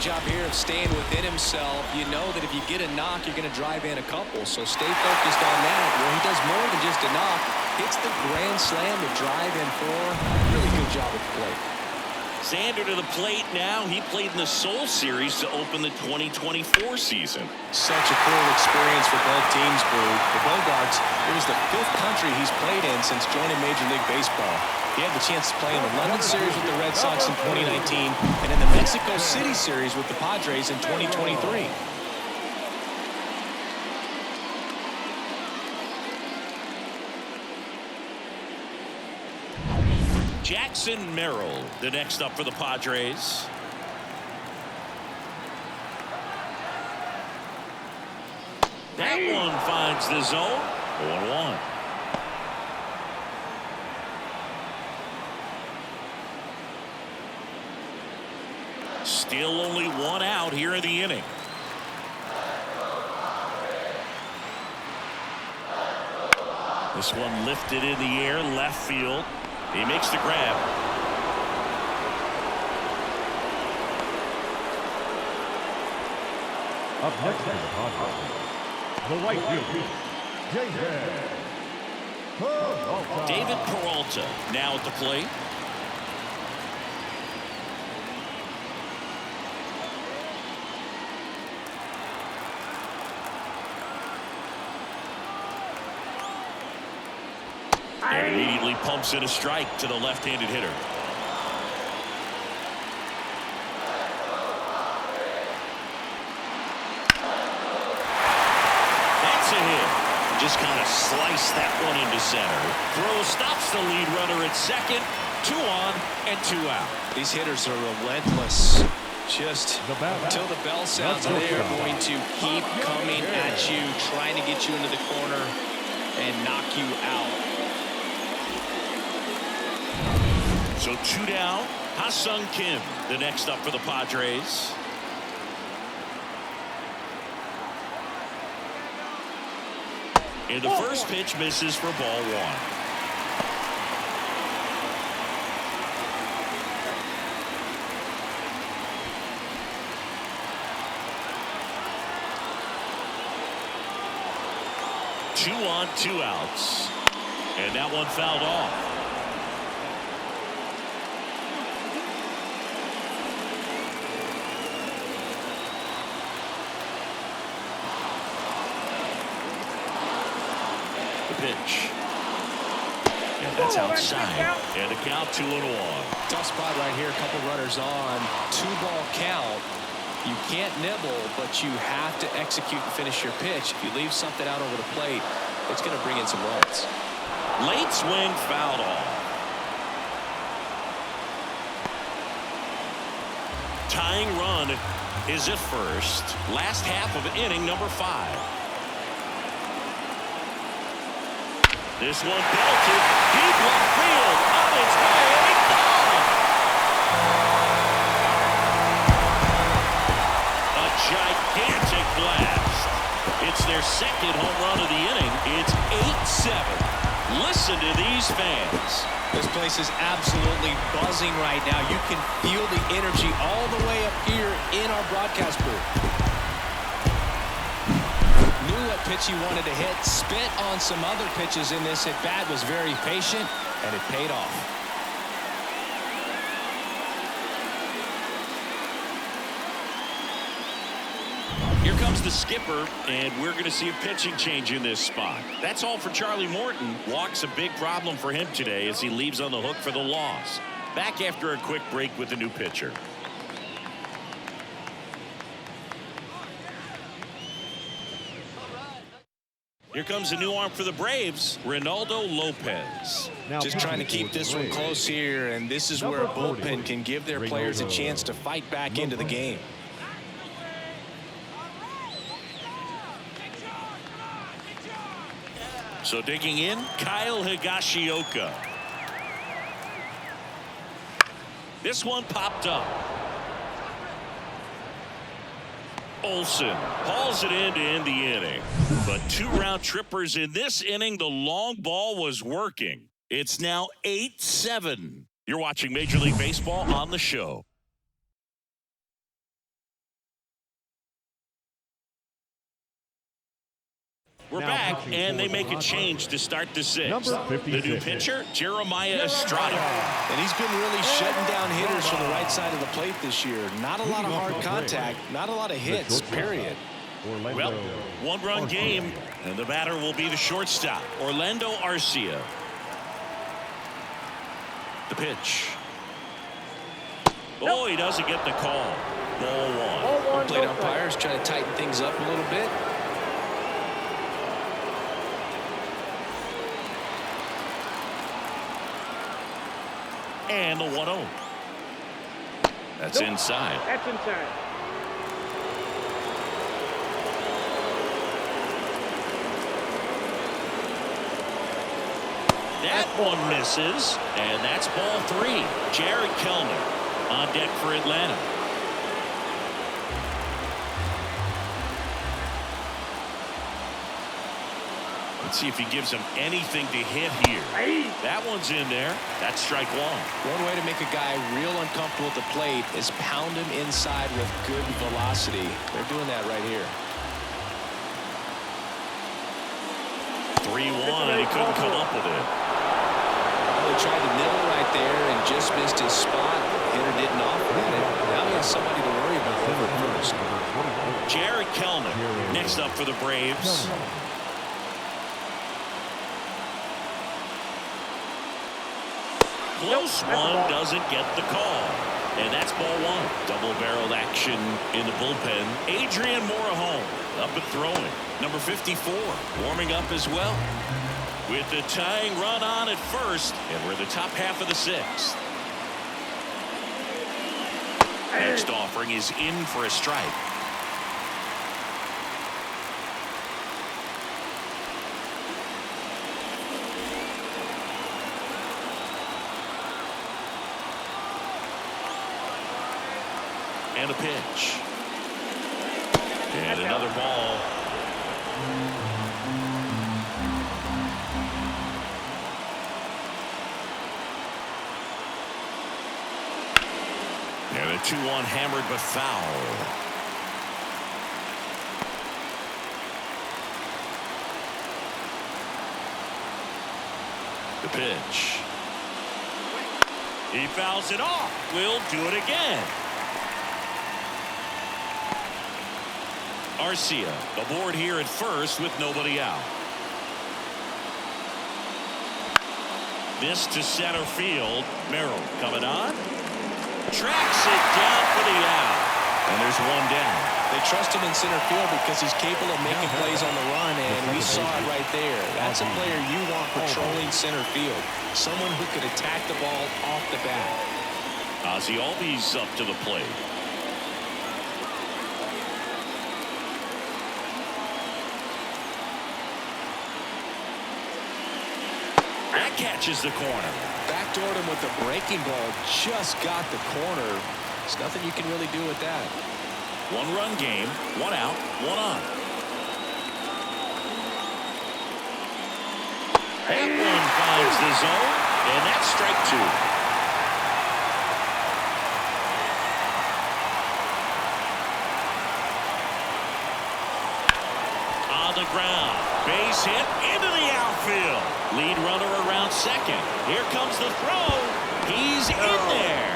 Job here of staying within himself. You know that if you get a knock, you're going to drive in a couple. So stay focused on that. Where he does more than just a knock. Hits the grand slam to drive in 4. Really good job at the plate. Sander to the plate now. He played in the Seoul Series to open the 2024 season. Such a cool experience for both teams, Boo. The Bogarts, it was the 5th country he's played in since joining Major League Baseball. He had the chance to play in the London Series with the Red Sox in 2019 and in the Mexico City Series with the Padres in 2023. Jackson Merrill, the next up for the Padres. That one finds the zone. 1-1. Still only one out here in the inning. The This one lifted in the air, left field. He makes the grab. Up next is the right field, David Peralta now at the plate. And immediately pumps in a strike to the left-handed hitter. That's a hit. Just kind of sliced that one into center. Throw stops the lead runner at second. 2 on and 2 out. These hitters are relentless. Just until the bell sounds, they are going to keep coming at you, trying to get you into the corner and knock you out. So 2 down. Ha-Sung Kim, the next up for the Padres. And the first pitch misses for ball 1. Two on, 2 outs. And that one fouled off. Pitch. And that's outside. And a count 2-1. Tough spot right here. A couple runners on. 2-ball count. You can't nibble, but you have to execute and finish your pitch. If you leave something out over the plate, it's going to bring in some runs. Late swing, fouled off. Tying run is at first. Last half of inning number 5. This one belted deep left field, on its way, and gone. A gigantic blast. It's their second home run of the inning. It's 8-7. Listen to these fans. This place is absolutely buzzing right now. You can feel the energy all the way up here in our broadcast booth. What pitch he wanted to hit, spit on some other pitches in this at bat, was very patient, and it paid off. Here comes the skipper, and we're going to see a pitching change in this spot. That's all for Charlie Morton. Walk's a big problem for him today as he leaves on the hook for the loss. Back after a quick break with the new pitcher. Here comes a new arm for the Braves, Ronaldo Lopez. Just trying to keep this one close here, and this is where a bullpen can give their players a chance to fight back into the game. So digging in, Kyle Higashioka. This one popped up. Olsen hauls it in to end the inning. But 2 round trippers in this inning. The long ball was working. It's now 8-7. You're watching Major League Baseball on the show. We're back, and they make a change to start the 6th. The new pitcher, Jeremiah Estrada. And he's been really shutting down hitters from the right side of the plate this year. Not a lot of hard contact, not a lot of hits, period. Well, 1-run game, and the batter will be the shortstop, Orlando Arcia. The pitch. Oh, he doesn't get the call. Ball 1. Plate umpires try to tighten things up a little bit. And the 1-0. That's inside. That's inside. That one misses, and that's ball 3. Jared Kellner on deck for Atlanta. Let's see if he gives him anything to hit here. That one's in there. That's strike one. One way to make a guy real uncomfortable at the plate is pound him inside with good velocity. They're doing that right here. 3-1, and he couldn't come up with it. Well, he tried to nibble right there and just missed his spot. The hitter didn't offer at it. Now he has somebody to worry about over at first. Jared Kelman next up for the Braves. Close one, doesn't get the call. And that's ball one. Double-barreled action in the bullpen. Adrian Morejon up and throwing. Number 54 warming up as well. With the tying run on at first, and we're the top half of the sixth. Next offering is in for a strike. And a pitch. And another ball. And a 2-1 hammered but foul. The pitch. He fouls it off. We'll do it again. Arcia aboard here at first with nobody out. This to center field. Merrill coming on. Tracks it down for the out. And there's one down. They trust him in center field because he's capable of making plays on the run, and we saw it right there. That's a player you want patrolling center field. Someone who could attack the ball off the bat. Ozzie Albies up to the plate. That catches the corner. Backdoored him with the breaking ball. Just got the corner. There's nothing you can really do with that. One-run game. One out. One on. That one finds the zone. And that's strike two. On the ground. Base hit into the outfield. Lead runner around second. Here comes the throw. He's in there.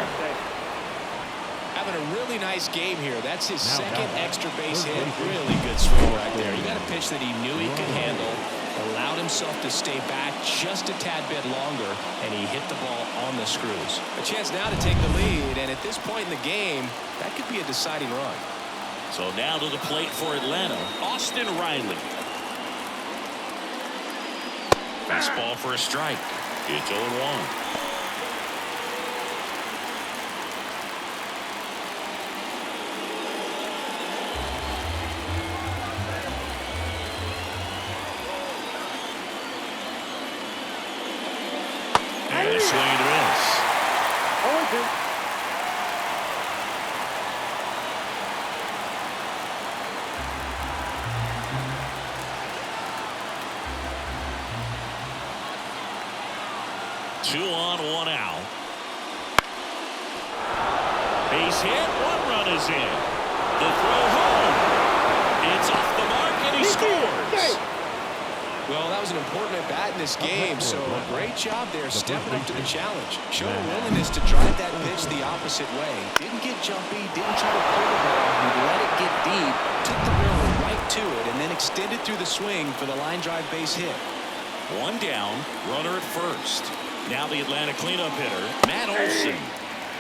Having a really nice game here. That's his second extra base hit. Really good swing right there. You got a pitch that he knew he could handle. Allowed himself to stay back just a tad bit longer, and he hit the ball on the screws. A chance now to take the lead, and at this point in the game, that could be a deciding run. So now to the plate for Atlanta, Austin Riley. Fastball for a strike. It's 0-1. And a swing and a miss. 0-2. Two on, one out. Base hit, one run is in. The throw home. It's off the mark and he scores. Well, that was an important at-bat in this game, so great job there stepping up to the challenge. Showed a willingness to drive that pitch the opposite way. Didn't get jumpy, didn't try to pull the ball. He let it get deep, took the barrel right to it, and then extended through the swing for the line drive base hit. One down, runner at first. Now the Atlanta cleanup hitter, Matt Olson.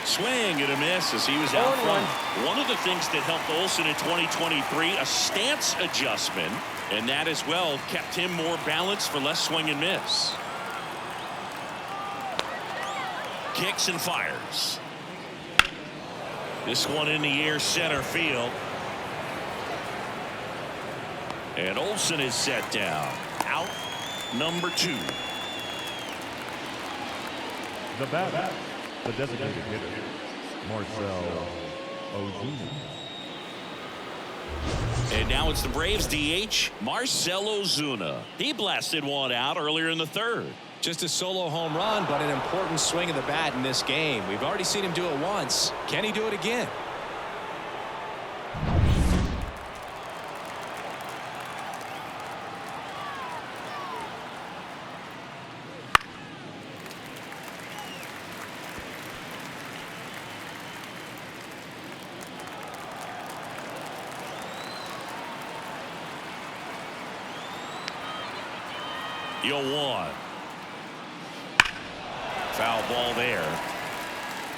Swing and a miss as he was out front. One of the things that helped Olson in 2023, a stance adjustment, and that as well kept him more balanced for less swing and miss. Kicks and fires. This one in the air, center field. And Olson is set down. Out number 2. The batter, the designated hitter, Marcell Ozuna. And now it's the Braves DH, Marcell Ozuna. He blasted one out earlier in the third. Just a solo home run, but an important swing of the bat in this game. We've already seen him do it once. Can he do it again? You'll one. Foul ball there.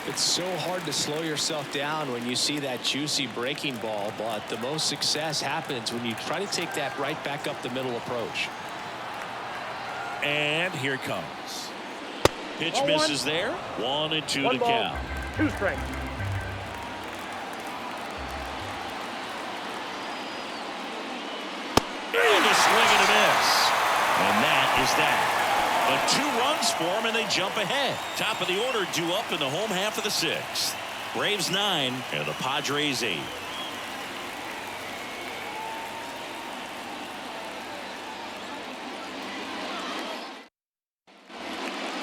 It's so hard to slow yourself down when you see that juicy breaking ball, but the most success happens when you try to take that right back up the middle approach. And here it comes. Pitch Ball misses one. there. 1-2 One the ball, count. 2 strikes. And a swing and a miss. And that is that. But 2 runs for them, and they jump ahead. Top of the order due up in the home half of the 6th. Braves 9 and the Padres 8.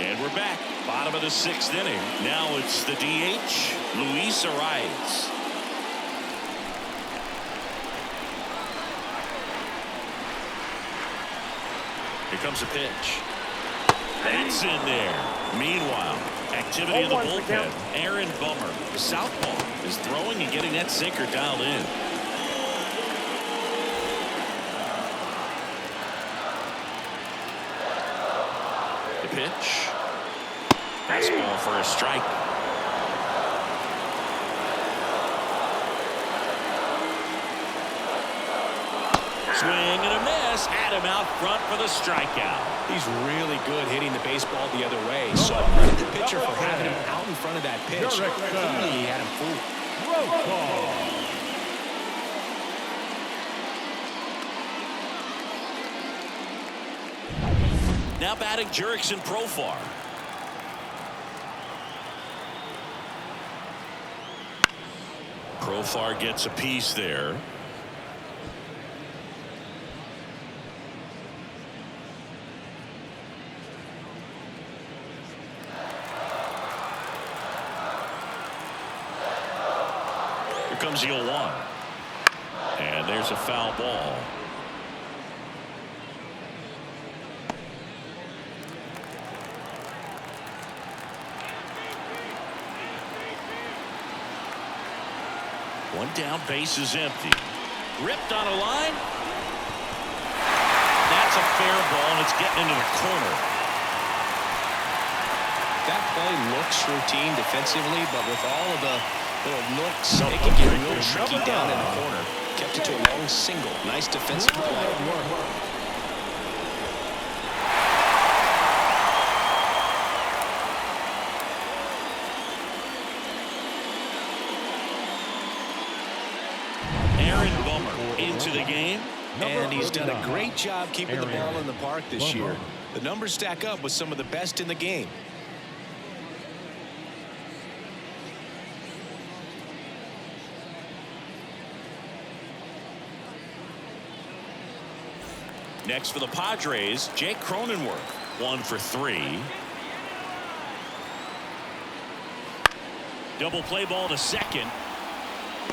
And we're back. Bottom of the 6th inning. Now it's the DH, Luis Arias. Here comes a pitch. That's in there. Meanwhile, activity in the bullpen. Aaron Bummer, the southpaw, is throwing and getting that sinker dialed in. The pitch. Fastball for a strike. Swing and a miss. Had him out front for the strikeout. He's really good hitting the baseball the other way. So credit the pitcher for having him out in front of that pitch. Clearly he had him fooled. Roll call. Now batting Jurickson Profar. Profar gets a piece there. Here comes the 0-1. And there's a foul ball. One down, base is empty. Ripped on a line. That's a fair ball, and it's getting into the corner. That play looks routine defensively, but with all of the little nooks, it can get real tricky down in the corner. Kept it to a long single. Nice defensive play. Into the game, and he's done a great job keeping the ball in the park this year. The numbers stack up with some of the best in the game. Next for the Padres, Jake Cronenworth, 1 for 3. Double play ball to second.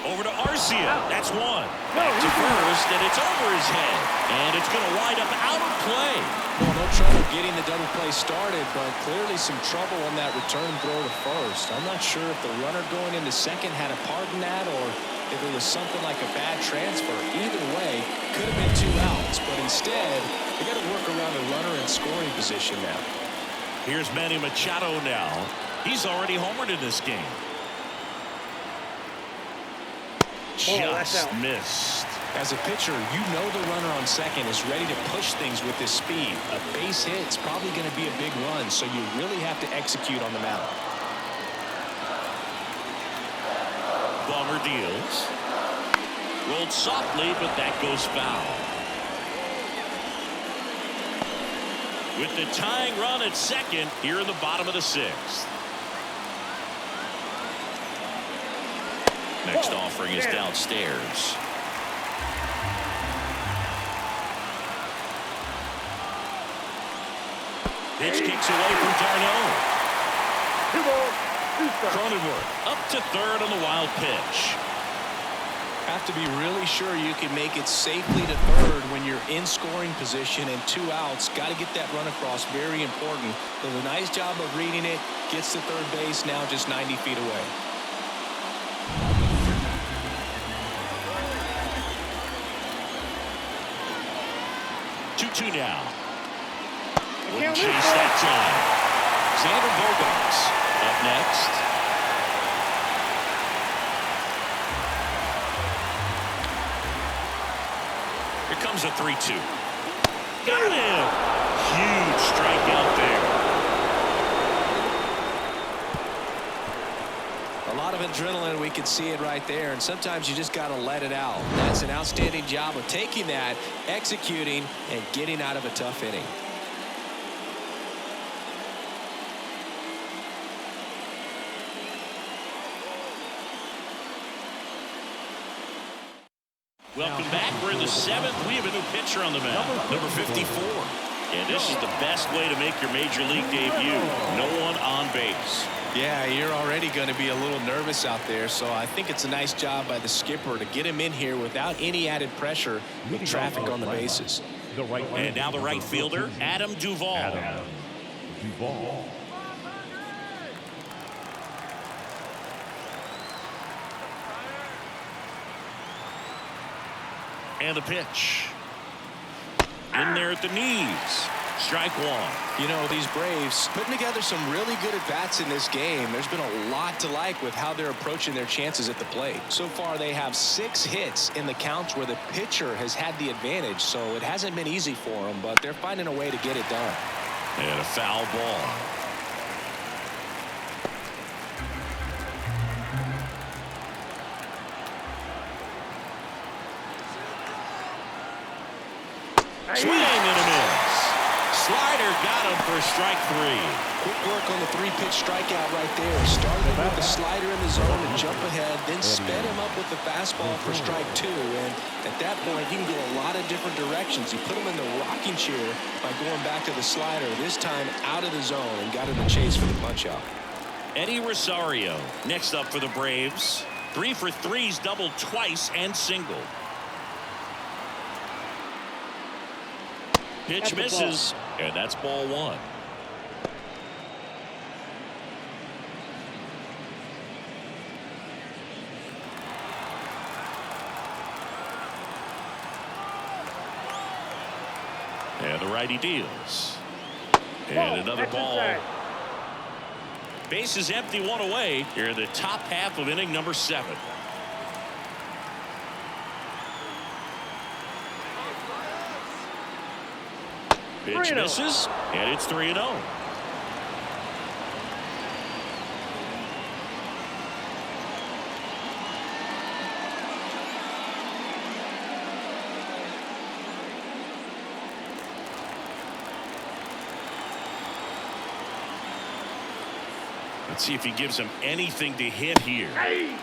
Over to Arcia. That's one. Back to first, and it's over his head. And it's going to wind up out of play. Well, no trouble getting the double play started, but clearly some trouble on that return throw to first. I'm not sure if the runner going into second had a part in that or if it was something like a bad transfer. Either way, could have been 2 outs, but instead, they got to work around the runner in scoring position now. Here's Manny Machado now. He's already homered in this game. Just missed. As a pitcher, you know the runner on second is ready to push things with his speed. A base hit is probably going to be a big run, so you really have to execute on the mound. Bummer deals. Rolled softly, but that goes foul. With the tying run at second here in the bottom of the 6th. Next offering is downstairs. Pitch kicks away from Darno. 2 balls, 2 strikes. Cronenworth up to third on the wild pitch. Have to be really sure you can make it safely to third when you're in scoring position and 2 outs. Got to get that run across. Very important. Does a nice job of reading it. Gets to third base. Now just 90 feet away. Two now. Wouldn't chase that time. Xander Bogaerts up next. Here comes a 3-2. Got him. Huge strikeout there. A lot of adrenaline. We can see it right there. And sometimes you just got to let it out. That's an outstanding job of taking that, executing, and getting out of a tough inning. Welcome back. We're in the 7th. We have a new pitcher on the mound, number 54. And this is the best way to make your major league debut. No one on base. Yeah, you're already going to be a little nervous out there, so I think it's a nice job by the skipper to get him in here without any added pressure with traffic on the bases. And now the right fielder, Adam Duvall. And the pitch. In there at the knees. Strike one. You know, these Braves putting together some really good at-bats in this game. There's been a lot to like with how they're approaching their chances at the plate. So far, they have 6 hits in the counts where the pitcher has had the advantage, so it hasn't been easy for them, but they're finding a way to get it done. And a foul ball. Swing and a miss. Slider got him for strike 3. Quick work on the 3-pitch strikeout right there. Started with the slider in the zone to jump ahead, then sped him up with the fastball for strike 2. And at that point, he can go a lot of different directions. He put him in the rocking chair by going back to the slider, this time out of the zone, and got him the chase for the punch-out. Eddie Rosario next up for the Braves. 3 for 3's doubled twice and singled. Pitch misses, and that's ball 1. And the righty deals. And another ball. Base is empty, 1 away. Here in the top half of inning number 7. Pitch misses, and it's 3-0. Let's see if he gives him anything to hit here. Hey.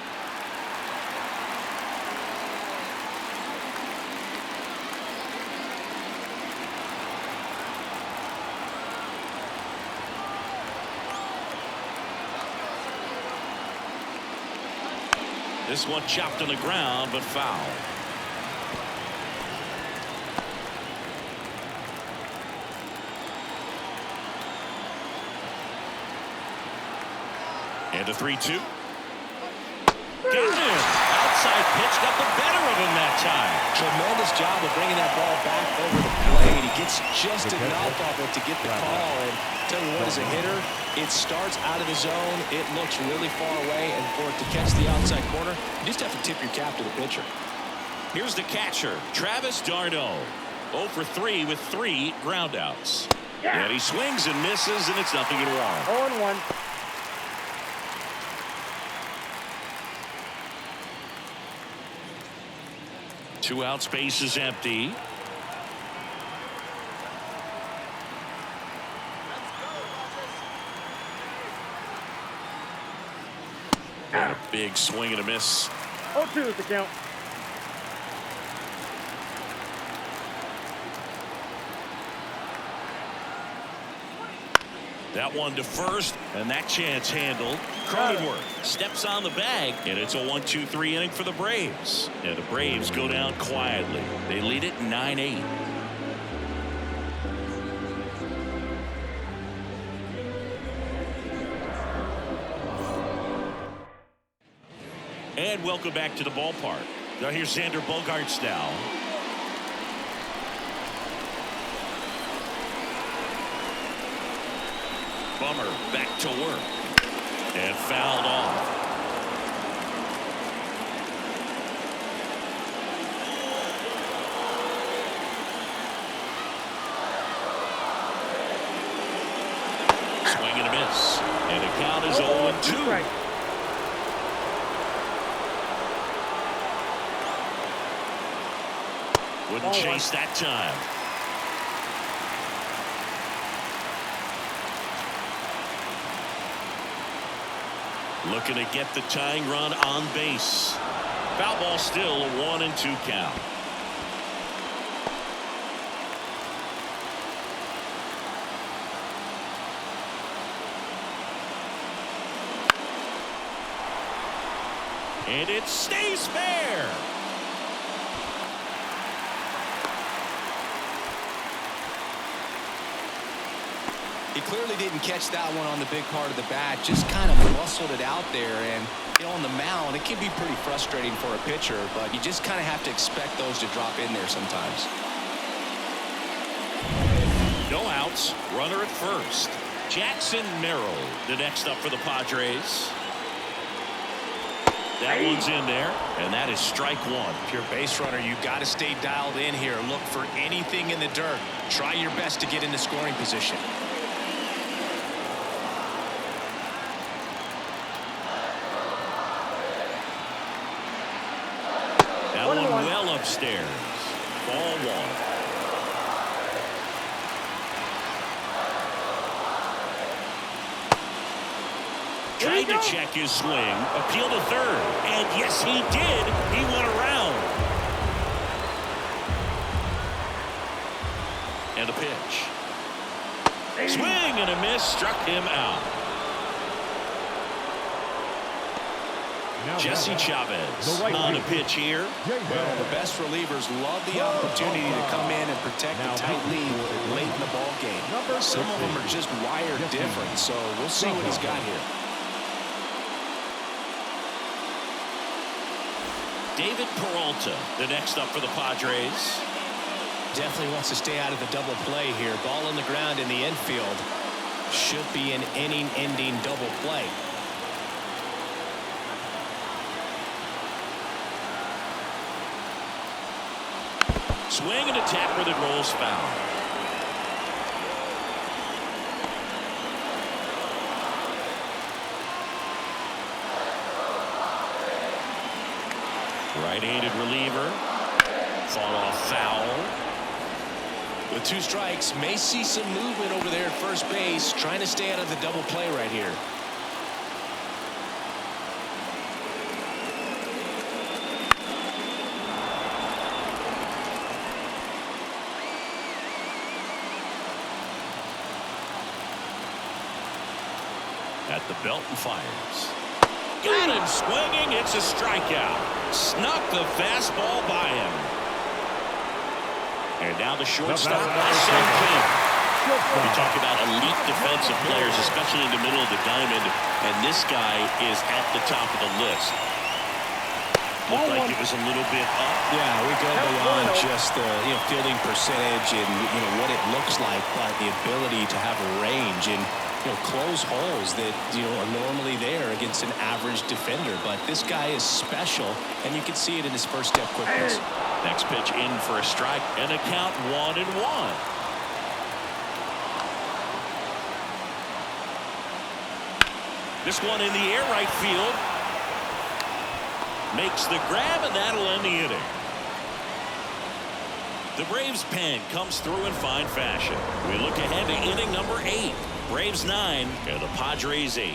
This one chopped on the ground, but foul. And a 3-2. Got him. Outside pitch got the better of him that time. Tremendous job of bringing that ball back over the plate. He gets just enough of it to get the call. And tell you what, as a hitter, it starts out of the zone. It looks really far away, and for it to catch the outside corner, you just have to tip your cap to the pitcher. Here's the catcher, Travis d'Arnaud. 0 for 3 with 3 groundouts. Yeah. And he swings and misses, and it's 0-1. 0-1. Two out, space is empty. And a big swing and a miss. 0-2 is the count. That one to first, and that chance handled. Cronenworth steps on the bag, and it's a 1-2-3 inning for the Braves. And the Braves go down quietly. They lead it 9-8. And welcome back to the ballpark. Now here's Xander Bogaerts now. Bummer back to work and fouled off. Swing and a miss, and the count is 0-2. Wouldn't chase that time. Looking to get the tying run on base. Foul ball, still a 1-2 count. And it stays fair. He clearly didn't catch that one on the big part of the bat, just kind of muscled it out there. And, you know, on the mound, it can be pretty frustrating for a pitcher, but you just kind of have to expect those to drop in there sometimes. No outs, runner at first. Jackson Merrill, the next up for the Padres. That one's in there, and that is strike one. If you're a base runner, you've got to stay dialed in here. Look for anything in the dirt. Try your best to get into scoring position. That one well upstairs. Ball one. Tried to check his swing, appeal to third, and yes, he did. He went around. And the pitch. Swing and a miss, struck him out. Jesse Chavez on the pitch here. Well, the best relievers love the opportunity to come in and protect a tight lead late in the ball game. Some of them are just wired different, so we'll see what he's got here. David Peralta, the next up for the Padres. Definitely wants to stay out of the double play here. Ball on the ground in the infield. Should be an inning-ending double play. Swing and a tapper that rolls foul. Right-handed reliever. Fought off foul. With 2 strikes, may see some movement over there at first base, trying to stay out of the double play right here. At the belt and fires. Got him swinging. It's a strikeout. Snuck the fastball by him. And now the shortstop, Sam King. We talk about elite defensive players, especially in the middle of the diamond, and this guy is at the top of the list. Looked like it was a little bit up. Yeah, we go beyond just the fielding percentage and what it looks like, but the ability to have a range and close holes that are normally there against an average defender. But this guy is special, and you can see it in his first step quickness. Next pitch in for a strike, and a count 1-1. This one in the air, right field. Makes the grab, and that'll end the inning. The Braves pen comes through in fine fashion. We look ahead to inning number 8. Braves 9 and the Padres 8.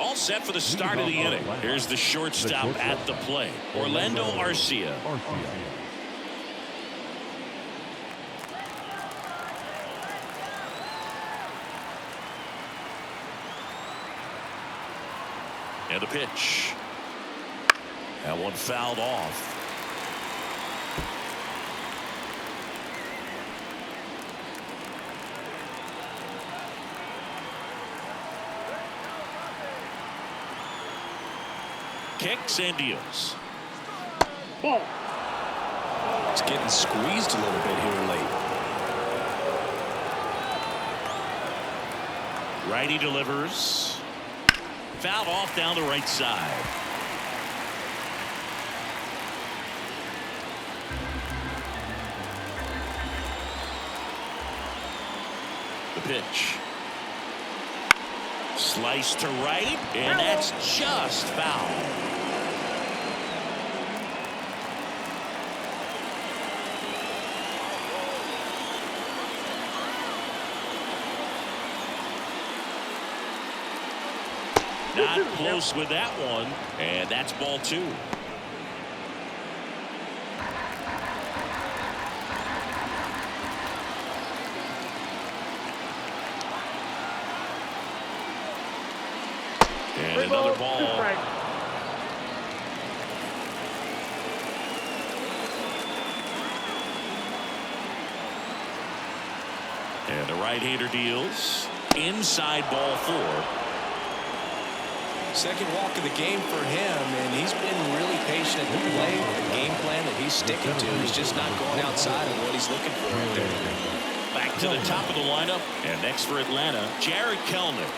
All set for the start of the inning. Here's the shortstop at the plate, Orlando Arcia. And the pitch. That one fouled off. Kicks and deals. Ball. It's getting squeezed a little bit here late. Righty delivers. Fouled off down the right side. The pitch. Slice to right, and that's just foul. Not close with that one, and that's ball 2. And another ball. And the right-hander deals. Inside ball 4. Second walk of the game for him, and he's been really patient at the plate. The game plan that he's sticking to. He's just not going outside of what he's looking for right there. Back to the top of the lineup, and next for Atlanta, Jared Kelenic.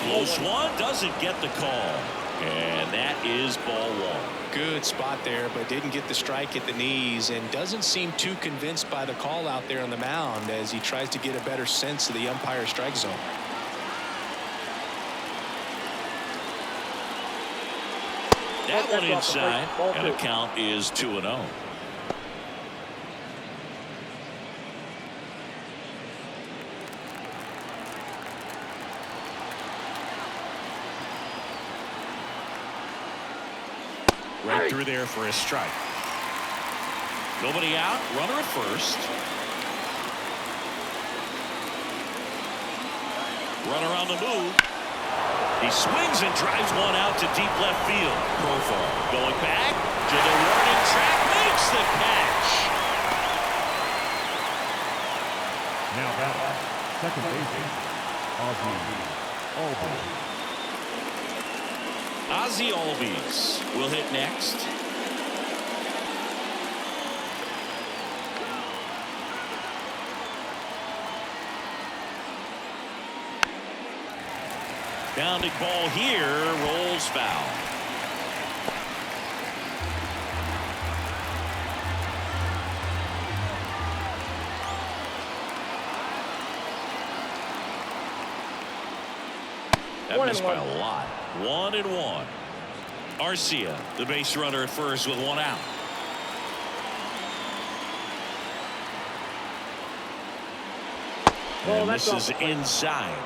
Close one, doesn't get the call, and that is ball 1. Good spot there, but didn't get the strike at the knees, and doesn't seem too convinced by the call out there on the mound as he tries to get a better sense of the umpire strike zone. That one inside, and the count is 2-0. Right through there for a strike. Nobody out. Runner at first. Runner on the move. He swings and drives one out to deep left field. Profile going back to the warning track. Makes the catch. Now batting, second baseman, Ozzie Albies will hit next. Bounding ball here, rolls foul. That missed by a lot. 1-1. Arcia, the base runner at first with one out. And this is inside.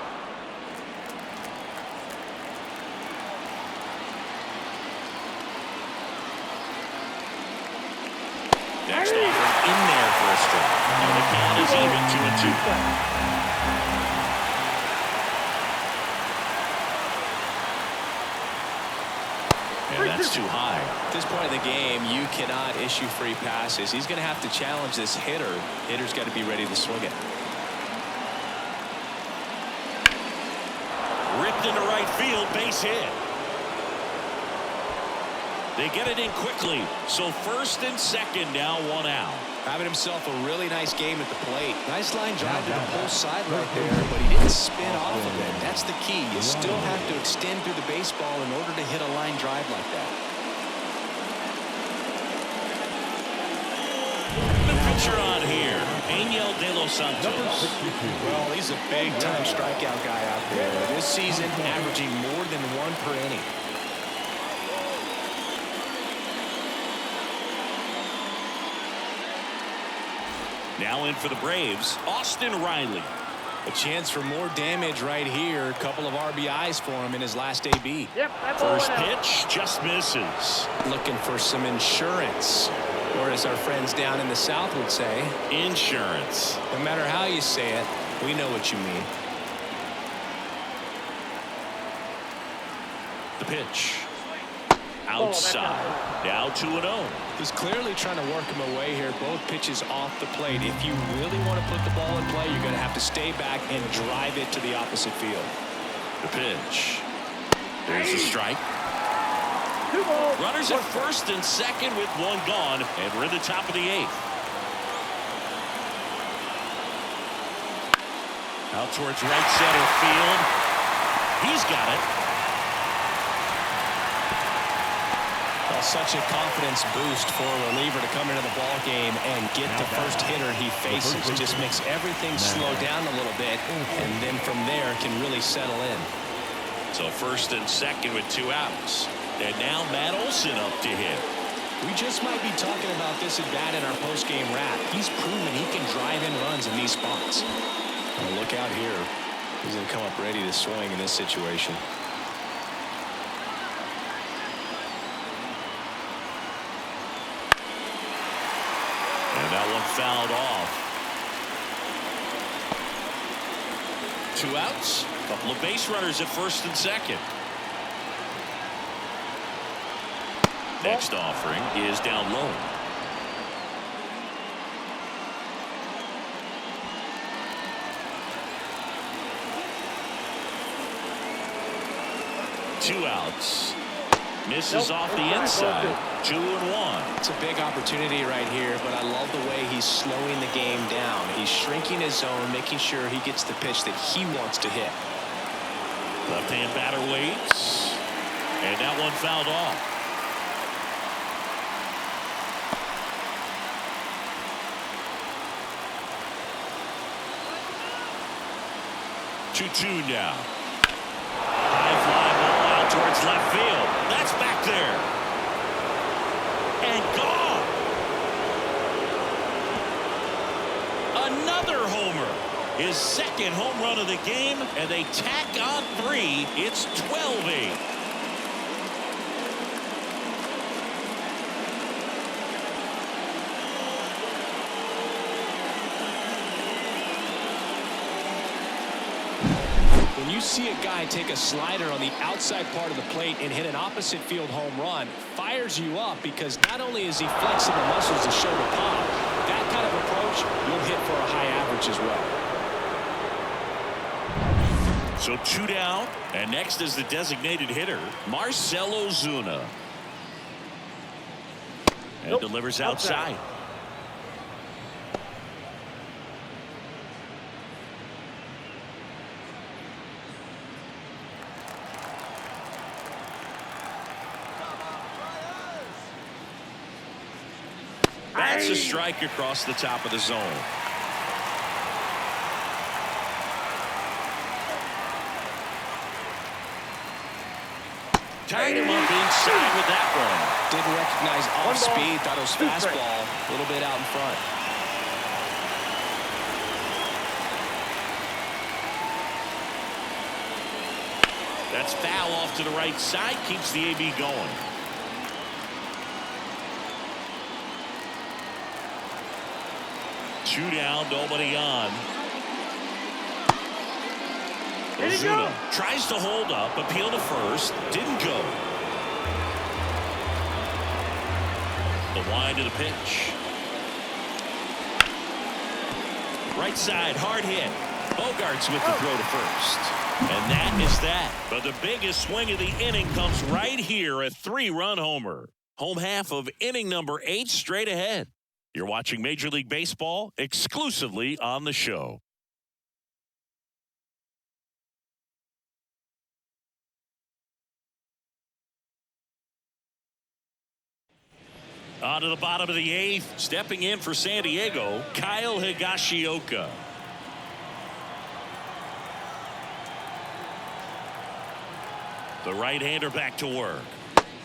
Next offer in there for a strike. And the count is even 2-2. That's too high. At this point in the game, you cannot issue free passes. He's going to have to challenge this hitter. Hitter's got to be ready to swing it. Ripped into right field, base hit. They get it in quickly. So first and second, now one out. Having himself a really nice game at the plate. Nice line drive to the pull side right there, but he didn't spin off of it. That's the key. You still have to extend through the baseball in order to hit a line drive like that. The pitcher on here, Angel De Los Santos. Well, he's a big-time strikeout guy out there. This season, averaging more than 1 per inning. Now in for the Braves, Austin Riley. A chance for more damage right here. A couple of RBIs for him in his last AB. Yep, First pitch just misses. Looking for some insurance, or as our friends down in the South would say, insurance. No matter how you say it, we know what you mean. The pitch. Outside. Now 2-0. He's clearly trying to work him away here. Both pitches off the plate. If you really want to put the ball in play, you're going to have to stay back and drive it to the opposite field. The pitch. There's a strike. Runners at first and second with one gone, and we're in the top of the 8th. Out towards right center field. He's got it. Well, such a confidence boost for a reliever to come into the ball game and get the first hitter he faces. Just makes everything slow down a little bit, and then from there can really settle in. So first and second with 2 outs. And now Matt Olson up to hit. We just might be talking about this at bat in our post-game wrap. He's proven he can drive in runs in these spots. Well, look out here. He's going to come up ready to swing in this situation. And that one fouled off. 2 outs. A couple of base runners at first and second. Next offering is down low. Two outs. Misses off the inside. 2-1. It's a big opportunity right here, but I love the way he's slowing the game down. He's shrinking his zone, making sure he gets the pitch that he wants to hit. Left-hand batter waits. And that one fouled off. 2-2 now. High fly ball out towards left field. That's back there. And gone. Another homer. His second home run of the game, and they tack on 3. It's 12-8. When you see a guy take a slider on the outside part of the plate and hit an opposite field home run, fires you up because not only is he flexing the muscles to show the pop, that kind of approach will hit for a high average as well. So 2 down, and next is the designated hitter, Marcell Ozuna. And delivers outside. That's a strike across the top of the zone. Tied him up inside with that one. Didn't recognize off speed, thought it was fastball, a little bit out in front. That's foul off to the right side, keeps the AB going. Two down, nobody on. Ozuna tries to hold up, appeal to first, didn't go. The wind to the pitch. Right side, hard hit. Bogarts with the throw to first. And that is that. But the biggest swing of the inning comes right here, a 3-run homer. Home half of inning number 8 straight ahead. You're watching Major League Baseball exclusively on the show. On to the bottom of the 8th, stepping in for San Diego, Kyle Higashioka. The right-hander back to work.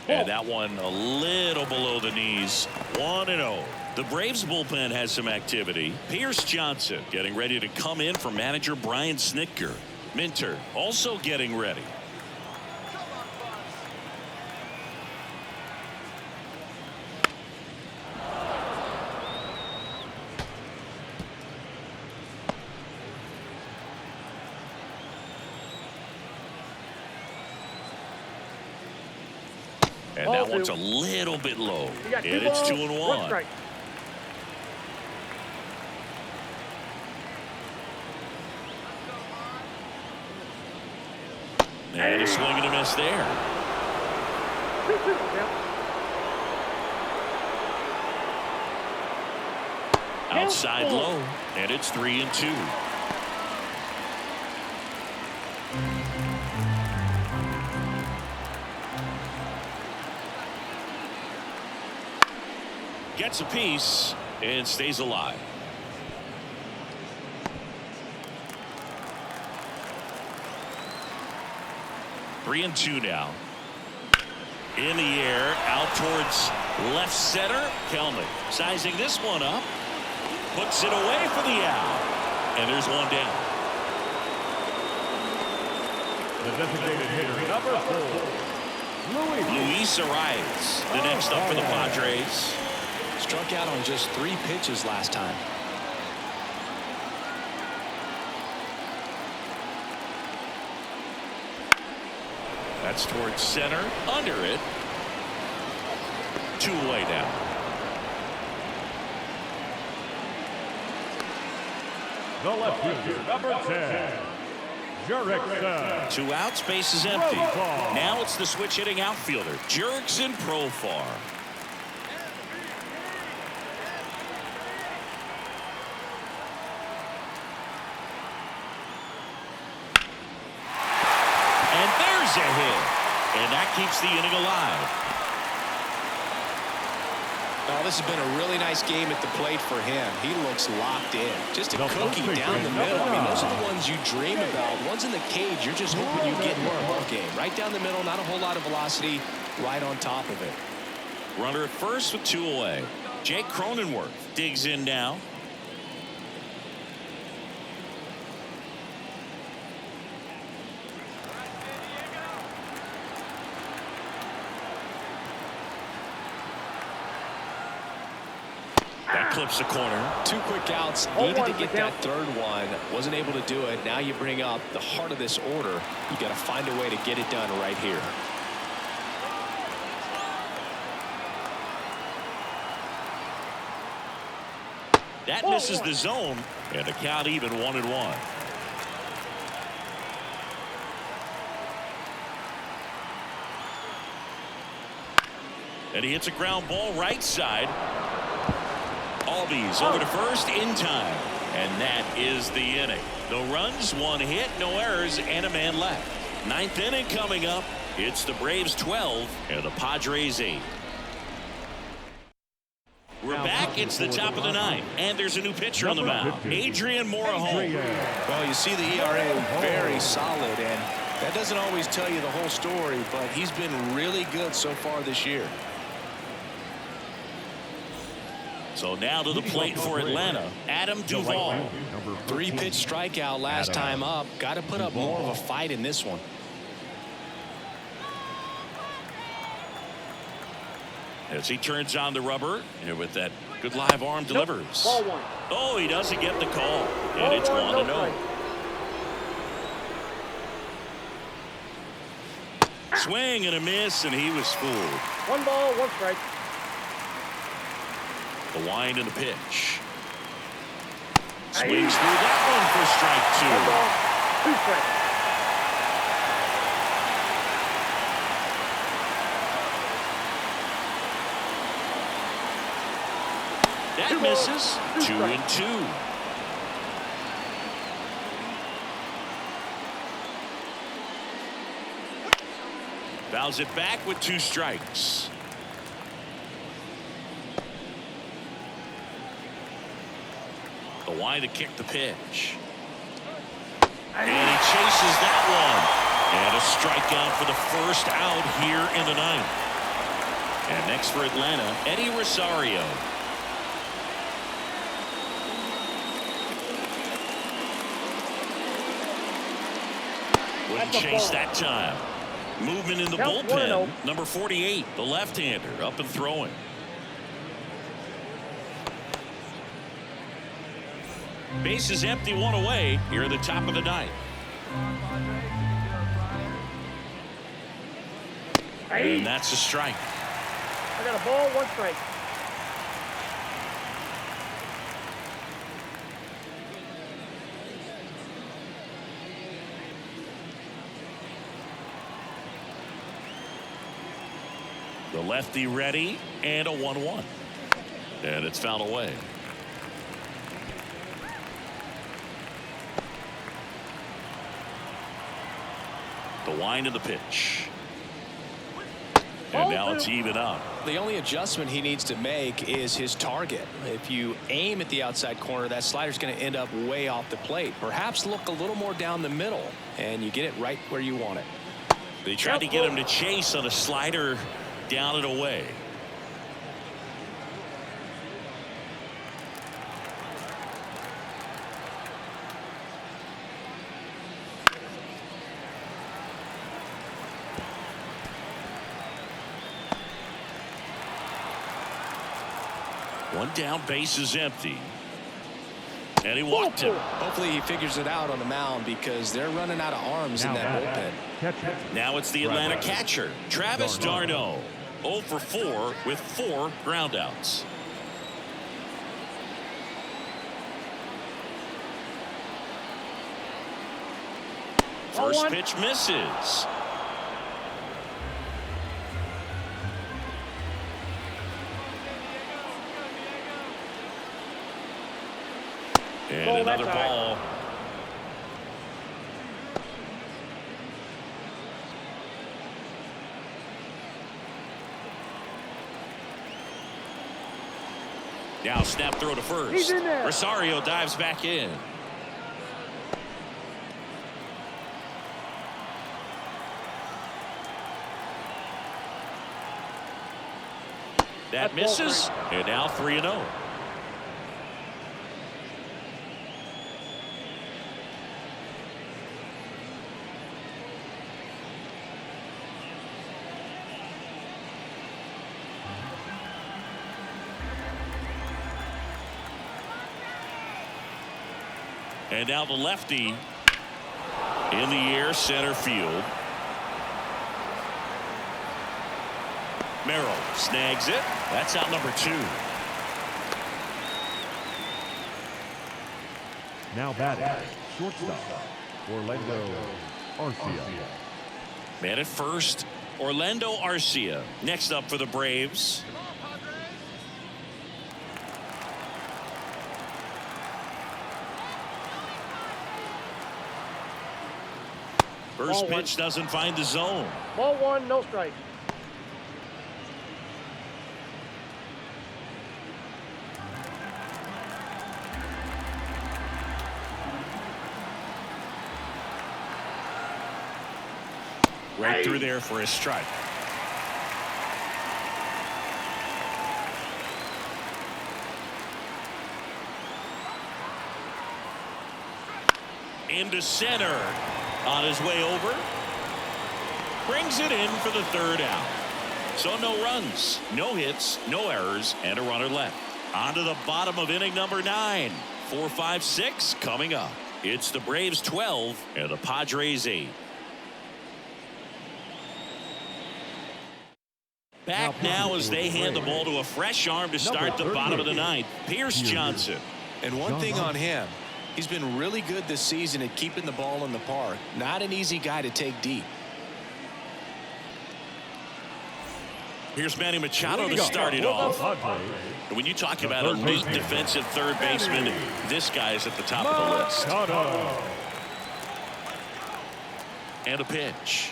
And that one a little below the knees. 1-0. The Braves bullpen has some activity. Pierce Johnson getting ready to come in for manager Brian Snitker. Minter also getting ready. And Ball that one's a two. little bit low. You got And two it's balls, 2-1. strike. And a swing and a miss there. 2-2, count. Outside low, and it's 3-2. Gets a piece and stays alive. Three and two now. In the air, out towards left center. Kelnick sizing this one up. Puts it away for the out. And there's one down. The designated hitter, number 4, Luis Arias, the next up for the Padres. Struck out on just 3 pitches last time. That's towards center. Under it. 2 away now. the left fielder, number 10, Jurickson. 2 outs, base is empty. Profar. Now it's the switch hitting outfielder, Jurickson Profar. And there's a hit. And that keeps the inning alive. Oh, this has been a really nice game at the plate for him. He looks locked in. Just a cookie down the middle. I mean, those are the ones you dream about. Ones in the cage, you're just hoping you get in a ball game. Right down the middle, not a whole lot of velocity, right on top of it. Runner at first with 2 away. Jake Cronenworth digs in now. That clips the corner. 2 quick outs. Needed to get that third one. Wasn't able to do it. Now you bring up the heart of this order. You got to find a way to get it done right here. That misses the zone, and the count even 1-1. And he hits a ground ball right side. Albies over to first in time. And that is the inning. No runs, 1 hit, no errors, and a man left. 9th inning coming up. It's the Braves 12 and the Padres 8. We're back. It's the top of the 9th, and there's a new pitcher on the mound, Adrian Morejon. Well, you see the ERA very solid, and that doesn't always tell you the whole story, but he's been really good so far this year. So now to the plate for Atlanta, Adam Duvall. 3-pitch strikeout last time up. Got to put up more of a fight in this one. As he turns on the rubber, and with that good live arm delivers. Ball 1. Oh, he doesn't get the call, and it's 1-0. Swing and a miss, and he was fooled. 1 ball, 1 strike. The wind and the pitch. Swings through that one for strike 1 ball, 2 strikes. That misses. 2-2. Fouls it back with 2 strikes. The wind to kick the pitch. And he chases that one. And a strikeout for the first out here in the 9th. And next for Atlanta, Eddie Rosario. Wouldn't chase that time. Movement in the bullpen. Number 48, the left-hander, up and throwing. Base is empty, 1 away here at the top of the 9th. And that's a strike. I got a ball, 1 strike. The lefty ready, and a 1-1. And it's fouled away. The wind of the pitch. And now it's even up. The only adjustment he needs to make is his target. If you aim at the outside corner, that slider's going to end up way off the plate. Perhaps look a little more down the middle, and you get it right where you want it. They tried to get him to chase on a slider down and away. One down, base is empty. And he walked him. Hopefully he figures it out on the mound because they're running out of arms in that bullpen. Now it's the Atlanta catcher, Travis d'Arnaud. 0 for 4 with 4 groundouts. First pitch misses. And another ball. Now snap throw to first. He's in there. Rosario dives back in. That misses. And now 3-0. And now the lefty in the air, center field. Merrill snags it. That's out number 2. Now batting, shortstop, Orlando Arcia. Man at first, Orlando Arcia. Next up for the Braves. First pitch doesn't find the zone. Ball 1, no strike. Right through there for a strike. Into center. On his way over. Brings it in for the 3rd out. So no runs, no hits, no errors, and a runner left. On to the bottom of inning number 9. 4, 5, 6 coming up. It's the Braves 12 and the Padres 8. Back now as they hand the ball to a fresh arm to start the bottom of the 9th. Pierce Johnson. And one thing on him, he's been really good this season at keeping the ball in the park. Not an easy guy to take deep. Here's Manny Machado to start it off. When you talk about elite defensive third baseman, this guy is at the top of the list. And a pitch.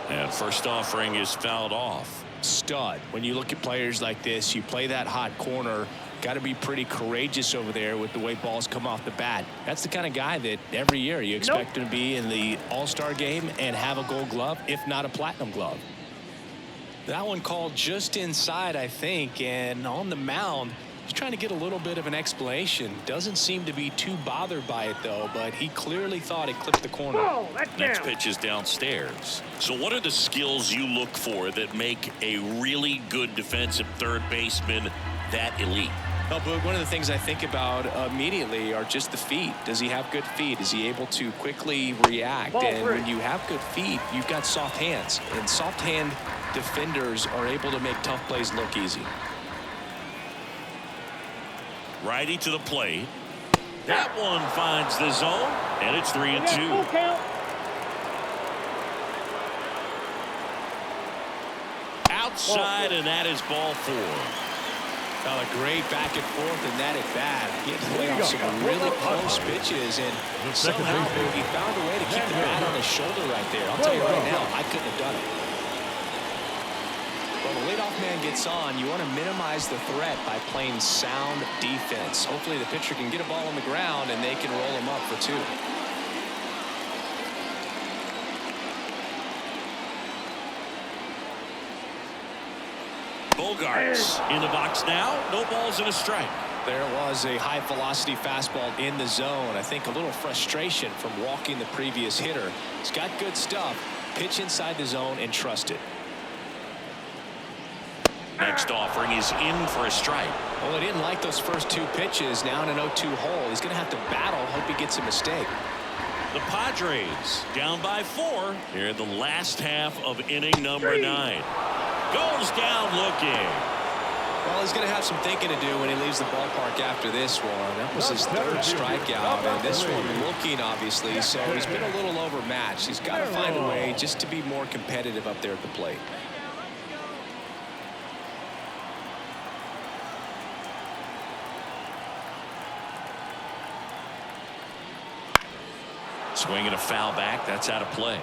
And first offering is fouled off. Stud. When you look at players like this, you play that hot corner. Got to be pretty courageous over there with the way balls come off the bat. That's the kind of guy that every year you expect him to be in the All-Star game and have a Gold Glove, if not a Platinum Glove. That one called just inside, I think, and on the mound, he's trying to get a little bit of an explanation. Doesn't seem to be too bothered by it, though, but he clearly thought it clipped the corner. Oh, that's Next down. pitch is downstairs. So what are the skills you look for that make a really good defensive third baseman that elite? Oh, but one of the things I think about immediately are just the feet. Does he have good feet? Is he able to quickly react? And when you have good feet, you've got soft hands. And soft hand defenders are able to make tough plays look easy. Righty to the plate. That one finds the zone, and it's 3-2. Full count. Outside, and that is ball 4. A great back and forth and that at bat. He had to play off some really close pitches, and somehow he found a way to keep the bat on his shoulder right there. I'll tell you right now, I couldn't have done it. When the leadoff man gets on, you want to minimize the threat by playing sound defense. Hopefully the pitcher can get a ball on the ground and they can roll him up for 2. Bogarts in the box now. No balls and a strike. There was a high velocity fastball in the zone. I think a little frustration from walking the previous hitter. He's got good stuff. Pitch inside the zone and trust it. Next offering is in for a strike. Well, he didn't like those first 2 pitches. Now in an 0-2 hole. He's going to have to battle. Hope he gets a mistake. The Padres down by 4 here in the last half of inning number 9. Goes down looking. Well, he's going to have some thinking to do when he leaves the ballpark after this one. That was his 3rd strikeout, and this one looking, obviously, so he's been a little overmatched. He's got to find a way just to be more competitive up there at the plate. Swinging a foul back. That's out of play.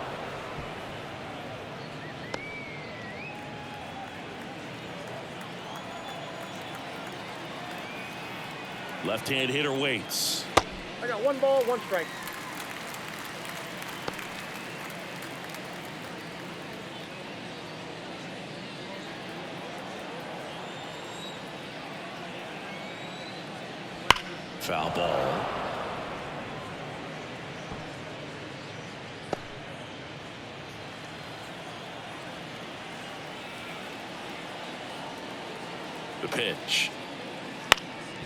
Left-hand hitter waits. I got 1 ball, 1 strike. Foul ball. The pitch.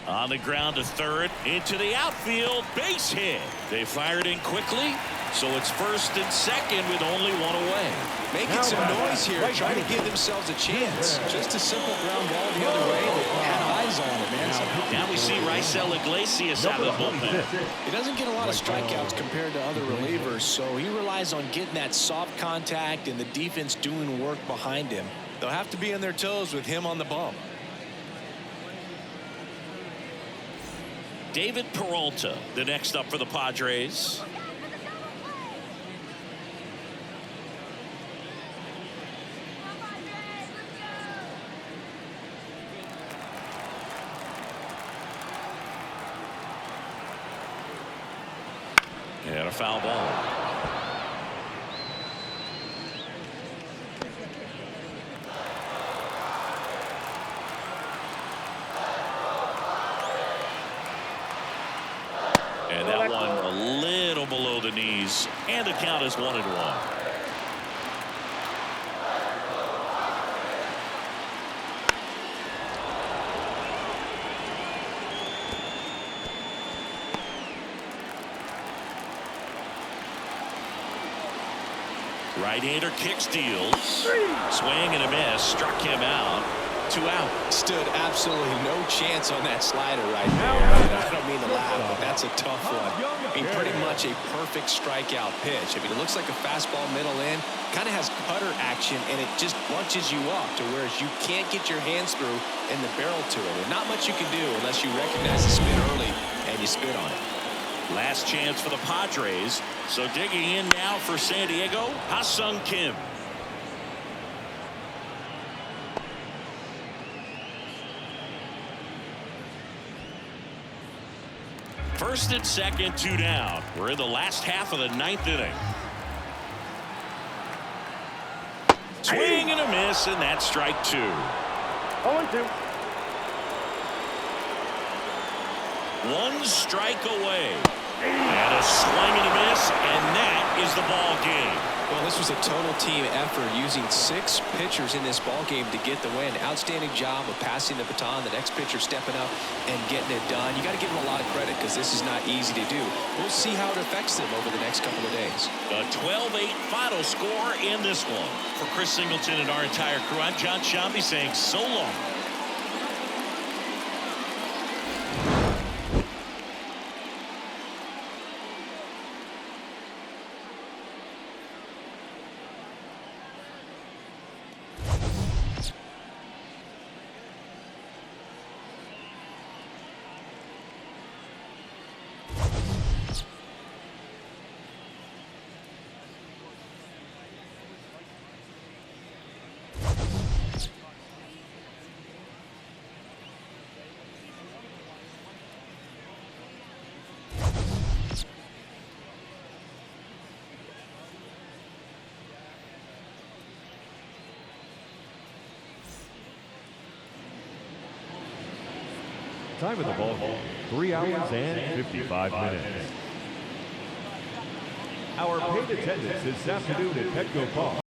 On the ground to third, into the outfield, base hit. They fired in quickly, so it's 1st and 2nd with only 1 away. Making some noise here, trying to give themselves a chance. Just a simple ground ball the other way. They had eyes on it, man. Now we see Raisel Iglesias out of the bullpen. He doesn't get a lot of strikeouts compared to other relievers, so he relies on getting that soft contact and the defense doing work behind him. They'll have to be on their toes with him on the bump. David Peralta, the next up for the Padres. And a foul ball. And that one a little below the knees, and the count is 1-1. Right-hander kick steals. Swing and a miss. Struck him out. 2 out. Stood absolutely no chance on that slider right there. I don't mean to laugh, but that's a tough one. I mean, pretty much a perfect strikeout pitch. I mean, it looks like a fastball middle in. Kind of has cutter action, and it just bunches you up to where you can't get your hands through and the barrel to it. And not much you can do unless you recognize the spin early and you spit on it. Last chance for the Padres. So digging in now for San Diego, Ha-Sung Kim. First and second, 2 down. We're in the last half of the 9th inning. Swing and a miss, and that's strike 2. 0-2. 1 strike away. And a swing and a miss, and that is the ball game. Well, this was a total team effort, using 6 pitchers in this ball game to get the win. Outstanding job of passing the baton, the next pitcher stepping up and getting it done. You got to give them a lot of credit because this is not easy to do. We'll see how it affects them over the next couple of days. A 12-8 final score in this one. For Chris Singleton and our entire crew, I'm John Shambi saying so long. Time of the ball game, 3 hours and 55 minutes. Our paid attendance this afternoon at Petco Park